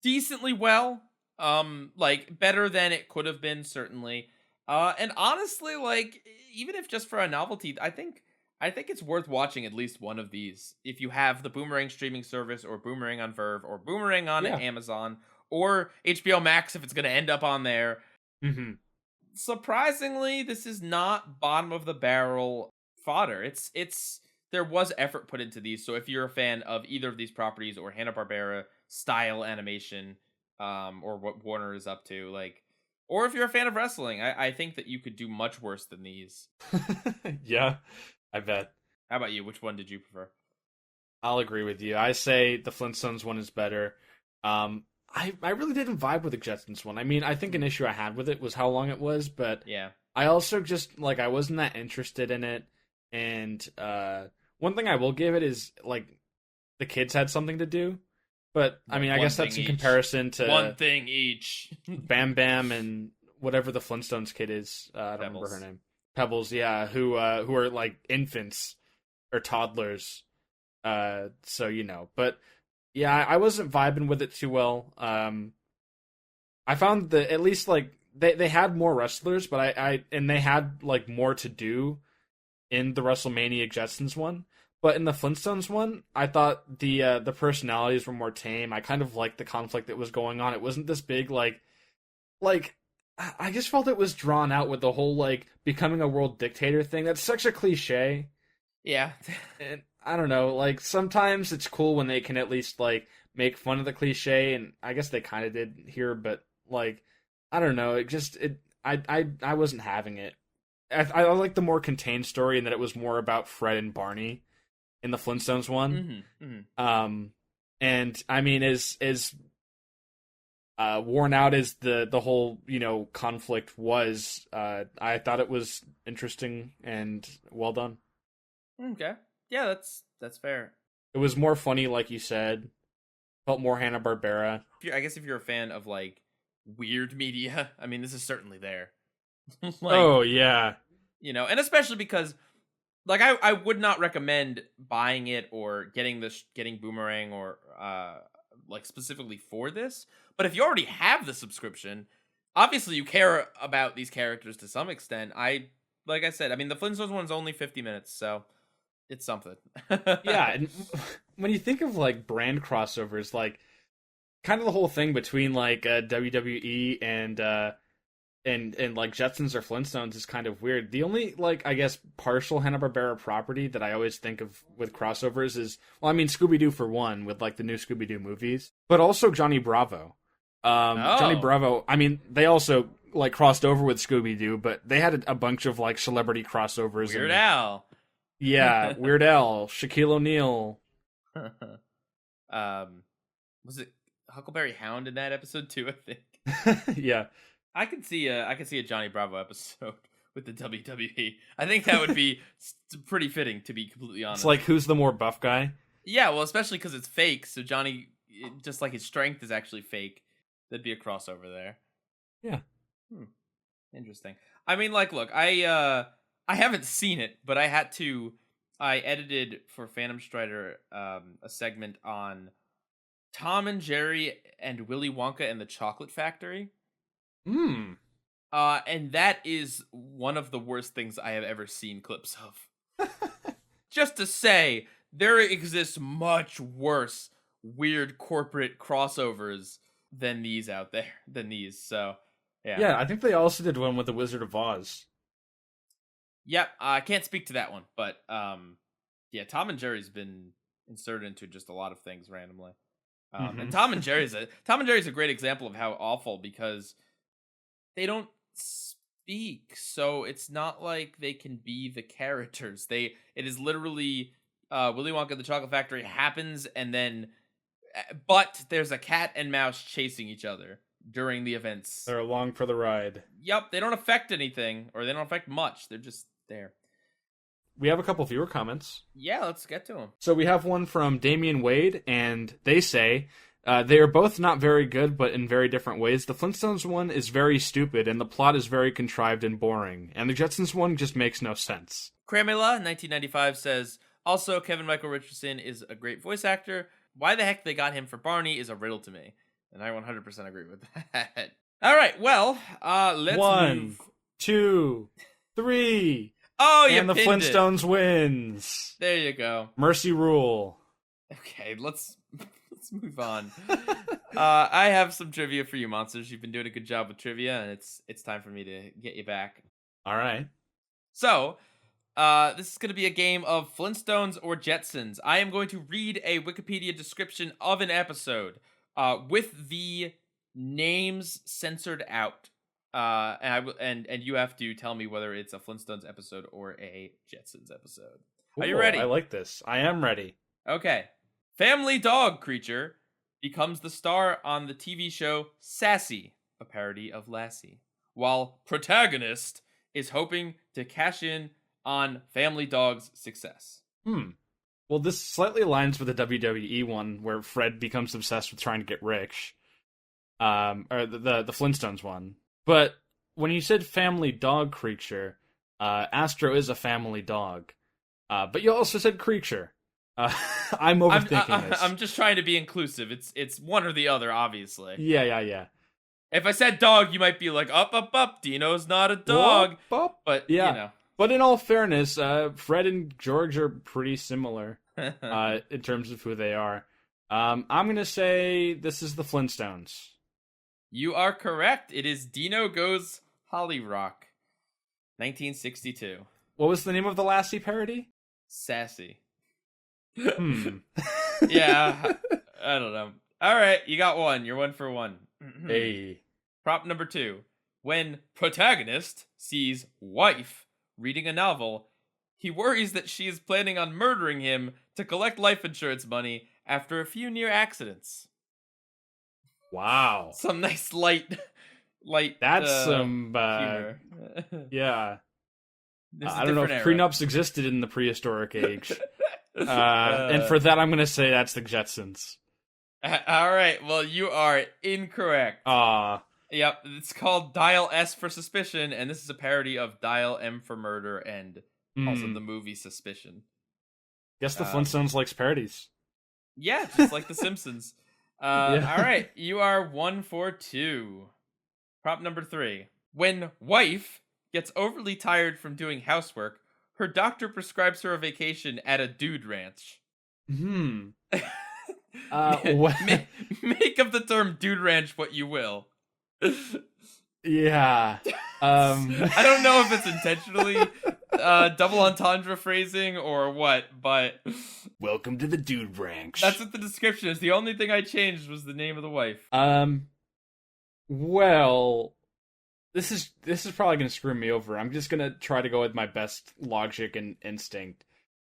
decently well, like better than it could have been, certainly. And honestly, like, even if just for a novelty, I think it's worth watching at least one of these if you have the Boomerang streaming service, or Boomerang on Verve, or Boomerang on Amazon, or HBO Max if it's going to end up on there. Mm-hmm. Surprisingly, this is not bottom of the barrel fodder. It's there was effort put into these, so if you're a fan of either of these properties or Hanna-Barbera style animation, or what Warner is up to, like, or if you're a fan of wrestling, I think that you could do much worse than these. Yeah, I bet. How about you? Which one did you prefer? I'll agree with you. I say the Flintstones one is better. I really didn't vibe with the Jetsons one. I mean, I think an issue I had with it was how long it was, but yeah, I also just, like, I wasn't that interested in it. And one thing I will give it is, like, the kids had something to do. But, I mean, I guess that's in comparison to... One thing each. Bam Bam and whatever the Flintstones kid is. I don't remember Pebbles. her name. Pebbles, yeah, who are like infants or toddlers. So but yeah, I wasn't vibing with it too well. I found that at least like they had more wrestlers, but and they had like more to do in the WrestleMania Jetsons one. But in the Flintstones one, I thought the personalities were more tame. I kind of liked the conflict that was going on. It wasn't this big like I just felt it was drawn out with the whole like becoming a world dictator thing. That's such a cliche. Yeah. And I don't know, like sometimes it's cool when they can at least like make fun of the cliche, and I guess they kind of did here, but like I don't know, I wasn't having it. I like the more contained story, and that it was more about Fred and Barney in the Flintstones one. And I mean, as worn out as the whole conflict was, I thought it was interesting and well done. Okay. Yeah, that's fair. It was more funny, like you said. Felt more Hanna-Barbera. I guess if you're a fan of like weird media, I mean, this is certainly there. Oh yeah, and especially because like I would not recommend buying it or getting Boomerang or like specifically for this. But if you already have the subscription, obviously you care about these characters to some extent. Like I said, I mean the Flintstones one's only 50 minutes, so it's something. Yeah, and when you think of like brand crossovers, like kind of the whole thing between like WWE and like Jetsons or Flintstones is kind of weird. The only like I guess partial Hanna-Barbera property that I always think of with crossovers is, well, I mean Scooby-Doo for one, with like the new Scooby-Doo movies, but also Johnny Bravo. Johnny Bravo, I mean they also like crossed over with Scooby-Doo, but they had a bunch of like celebrity crossovers. Weird Al. Yeah, Weird Al, Shaquille O'Neal. Was it Huckleberry Hound in that episode too? I think. Yeah, I can see a Johnny Bravo episode with the WWE. I think that would be pretty fitting, to be completely honest. It's like, who's the more buff guy? Yeah, well, especially because it's fake. So Johnny, just like his strength is actually fake. There'd be a crossover there. Yeah. Interesting. I mean, like, look, I haven't seen it, but I edited for Phantom Strider a segment on Tom and Jerry and Willy Wonka and the Chocolate Factory. And that is one of the worst things I have ever seen clips of. Just to say, there exists much worse weird corporate crossovers than these out there. So, yeah. Yeah, I think they also did one with the Wizard of Oz. Yep, I can't speak to that one, but yeah, Tom and Jerry's been inserted into just a lot of things randomly. And Tom and Jerry's a great example of how awful, because they don't speak, so it's not like they can be the characters. It is literally Willy Wonka and the Chocolate Factory happens, and then but there's a cat and mouse chasing each other during the events. They're along for the ride. Yep, they don't affect anything, or they don't affect much. They're just there. We have a couple viewer comments. Yeah, let's get to them. So we have one from Damian Wade, and they say, they are both not very good, but in very different ways. The Flintstones one is very stupid, and the plot is very contrived and boring. And the Jetsons one just makes no sense. Cramela, 1995, says, also, Kevin Michael Richardson is a great voice actor. Why the heck they got him for Barney is a riddle to me. And I 100% agree with that. All right, well, let's move. 1, 2, 3. Oh, you and the pinned Flintstones it. Wins. There you go. Mercy rule. Okay, let's move on. I have some trivia for you, Monsters. You've been doing a good job with trivia, and it's time for me to get you back. All right. So, this is going to be a game of Flintstones or Jetsons. I am going to read a Wikipedia description of an episode with the names censored out. And you have to tell me whether it's a Flintstones episode or a Jetsons episode. Cool. Are you ready? I like this. I am ready. Okay. Family dog creature becomes the star on the TV show Sassy, a parody of Lassie, while protagonist is hoping to cash in on Family Dog's success. Well, this slightly aligns with the WWE one where Fred becomes obsessed with trying to get rich. Or the Flintstones one. But when you said family dog creature, Astro is a family dog. But you also said creature. I'm overthinking this. I'm just trying to be inclusive. It's one or the other, obviously. Yeah. If I said dog, you might be like, up, Dino's not a dog. Whoop. But, yeah. you know. But in all fairness, Fred and George are pretty similar in terms of who they are. I'm going to say this is the Flintstones. You are correct. It is Dino Goes Hollyrock, 1962. What was the name of the Lassie parody? Sassy. Yeah, I don't know. All right, you got one. You're 1 for 1. Hey. Prop number 2. When protagonist sees wife reading a novel, he worries that she is planning on murdering him to collect life insurance money after a few near accidents. Wow. Some nice light. That's some. humor. Yeah. I don't know if prenups existed in the prehistoric age. And for that, I'm going to say that's the Jetsons. All right. Well, you are incorrect. Yep. It's called Dial S for Suspicion, and this is a parody of Dial M for Murder and also the movie Suspicion. Guess the Flintstones likes parodies. Yeah, just like The Simpsons. All right. You are 1 for 2. Prop number 3. When wife gets overly tired from doing housework, her doctor prescribes her a vacation at a dude ranch. Make of the term dude ranch what you will. Yeah. I don't know if it's intentionally double entendre phrasing or what, but welcome to the dude ranch. That's what the description is. The only thing I changed was the name of the wife. Well, this is probably gonna screw me over. I'm just gonna try to go with my best logic and instinct.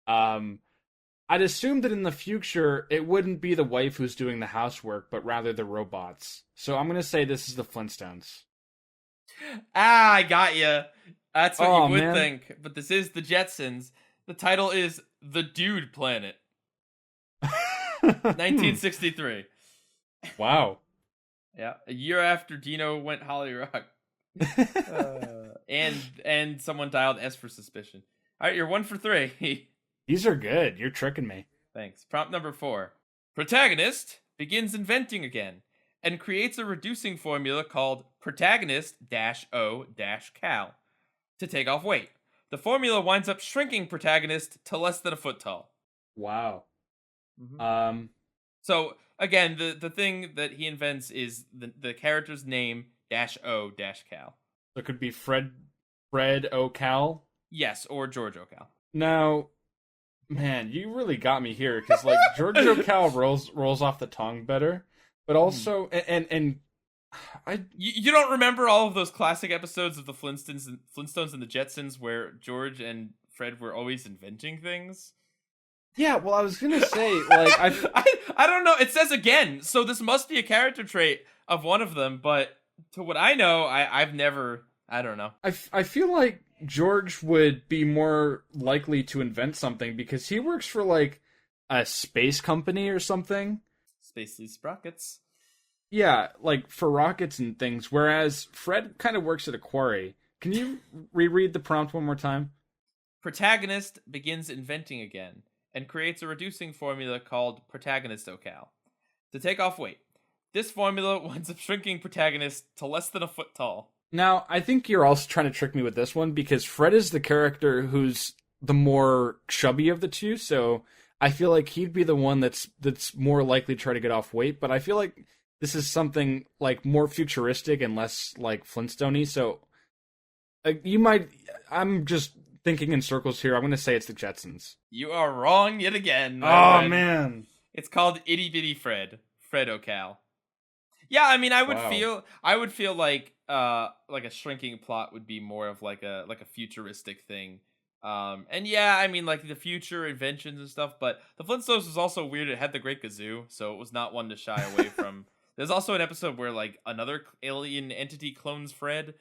I'd assume that in the future it wouldn't be the wife who's doing the housework, but rather the robots. So I'm gonna say this is the Flintstones. I got you. That's what you would think, but this is the Jetsons. The title is The Dude Planet. 1963. Wow. Yeah, a year after Dino went Hollyrock. And someone dialed S for Suspicion. All right, you're 1 for 3. These are good. You're tricking me. Thanks. Prompt number 4. Protagonist begins inventing again and creates a reducing formula called Protagonist-O-Cal to take off weight. The formula winds up shrinking Protagonist to less than a foot tall. Wow. Mm-hmm. So again, the thing that he invents is the character's name -O-Cal. So it could be Fred O'Cal? Yes, or George O'Cal. Now, man, you really got me here, because like George O'Cal rolls off the tongue better, but also and you don't remember all of those classic episodes of the Flintstones and the Jetsons where George and Fred were always inventing things? Yeah, well, I was gonna say, like, I don't know. It says again, so this must be a character trait of one of them. But to what I know, I've never. I don't know. I feel like George would be more likely to invent something because he works for like a space company or something. Spacely Sprockets. Yeah, like for rockets and things. Whereas Fred kind of works at a quarry. Can you reread the prompt one more time? Protagonist begins inventing again and creates a reducing formula called Protagonist-O-Cal to take off weight. This formula winds up shrinking Protagonist to less than a foot tall. Now, I think you're also trying to trick me with this one because Fred is the character who's the more chubby of the two, so I feel like he'd be the one that's more likely to try to get off weight, but I feel like this is something like more futuristic and less like Flintstone-y, so I'm just thinking in circles here. I'm going to say it's the Jetsons. You are wrong yet again. Oh, man. It's called Itty Bitty Fred O'Cal. Yeah, I mean, I would feel like a shrinking plot would be more of like a futuristic thing. And yeah, I mean, like the future inventions and stuff, but the Flintstones was also weird. It had the Great Gazoo, so it was not one to shy away from. There's also an episode where like another alien entity clones Fred.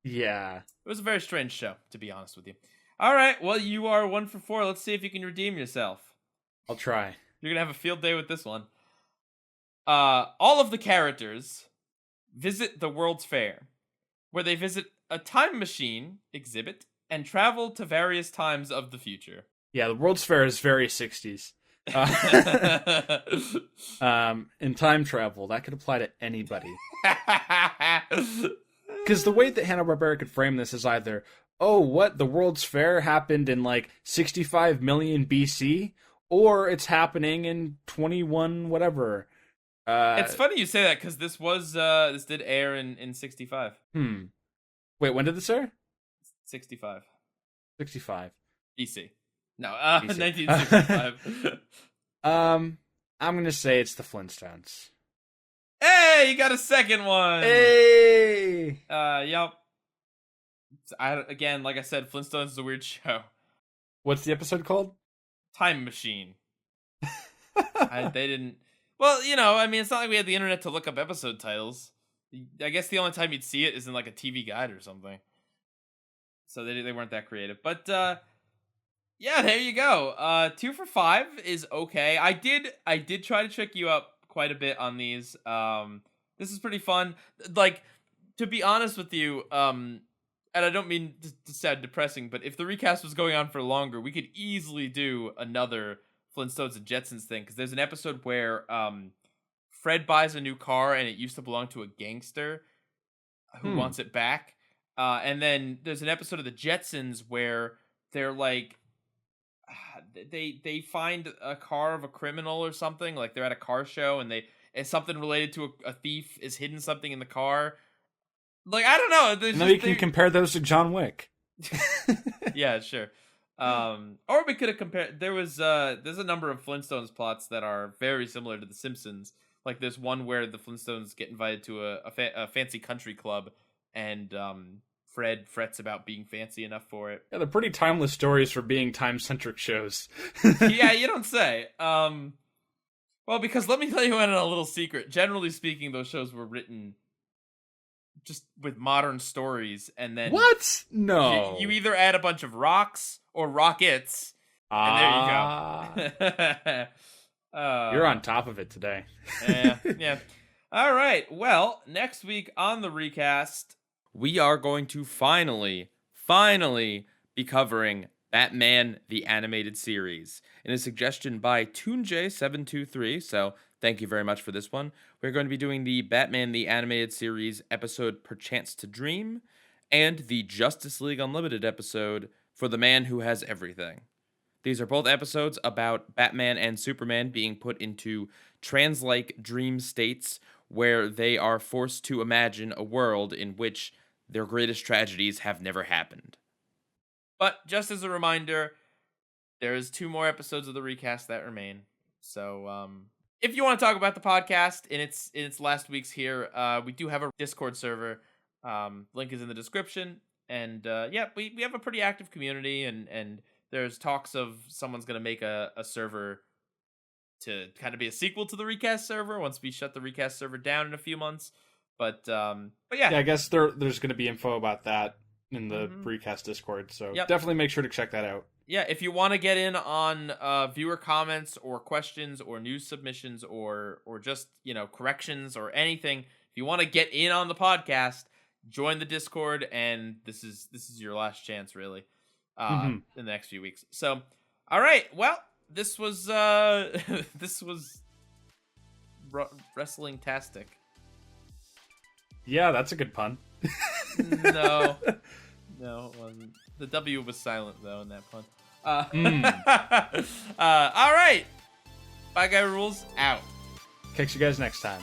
Yeah. It was a very strange show, to be honest with you. All right, well, you are 1 for 4. Let's see if you can redeem yourself. I'll try. You're going to have a field day with this one. All of the characters visit the World's Fair, where they visit a time machine exhibit and travel to various times of the future. Yeah, the World's Fair is very 60s. In time travel, that could apply to anybody. Because the way that Hanna-Barbera could frame this is either, oh, what, the World's Fair happened in like 65 million BC, or it's happening in 21 whatever. It's funny you say that, because this did air in 65. Wait, when did this air? 65. 65. BC. No, BC. 1965. I'm gonna say it's the Flintstones. Hey, you got a second one. Hey. Yep. Again, like I said, Flintstones is a weird show. What's the episode called? Time Machine. They didn't. Well, you know, I mean, it's not like we had the internet to look up episode titles. I guess the only time you'd see it is in like a TV guide or something. So they weren't that creative. But yeah, there you go. 2 for 5 is okay. I did try to trick you up quite a bit on these. This is pretty fun. Like, to be honest with you, and I don't mean to sound depressing, but if the recast was going on for longer, we could easily do another Flintstones and Jetsons thing, because there's an episode where Fred buys a new car and it used to belong to a gangster who wants it back. And then there's an episode of the Jetsons where they're like, they find a car of a criminal or something. Like they're at a car show and it's something related to a thief is hidden something in the car. Like, I don't know. Now you can compare those to John Wick. Yeah, sure. Or we could have compared. There's a number of Flintstones plots that are very similar to The Simpsons. Like there's one where the Flintstones get invited to a fancy country club, and Fred frets about being fancy enough for it. Yeah, they're pretty timeless stories for being time-centric shows. Yeah, you don't say. Well, because let me tell you a little secret. Generally speaking, those shows were written just with modern stories, and then what? No, you either add a bunch of rocks or rockets, and there you go. You're on top of it today. Yeah. All right. Well, next week on the recast, we are going to finally be covering Batman the Animated Series. In a suggestion by Toonjay723, so thank you very much for this one. We're going to be doing the Batman the Animated Series episode Perchance to Dream, and the Justice League Unlimited episode For the Man Who Has Everything. These are both episodes about Batman and Superman being put into trance-like dream states where they are forced to imagine a world in which their greatest tragedies have never happened. But just as a reminder, there is 2 more episodes of the recast that remain. So if you want to talk about the podcast in its last weeks here, we do have a Discord server. Link is in the description. And yeah, we have a pretty active community, and there's talks of someone's going to make a server to kind of be a sequel to the recast server once we shut the recast server down in a few months. But yeah. Yeah, I guess there's going to be info about that in the recast Discord. So definitely make sure to check that out. Yeah, if you want to get in on viewer comments or questions or news submissions or just, corrections or anything, if you want to get in on the podcast, join the Discord, and this is your last chance, really, in the next few weeks. So, all right, well, this was wrestling-tastic. Yeah, that's a good pun. No, it wasn't. The W was silent, though, in that pun. All right. Bye, Guy Rules, out. Catch you guys next time.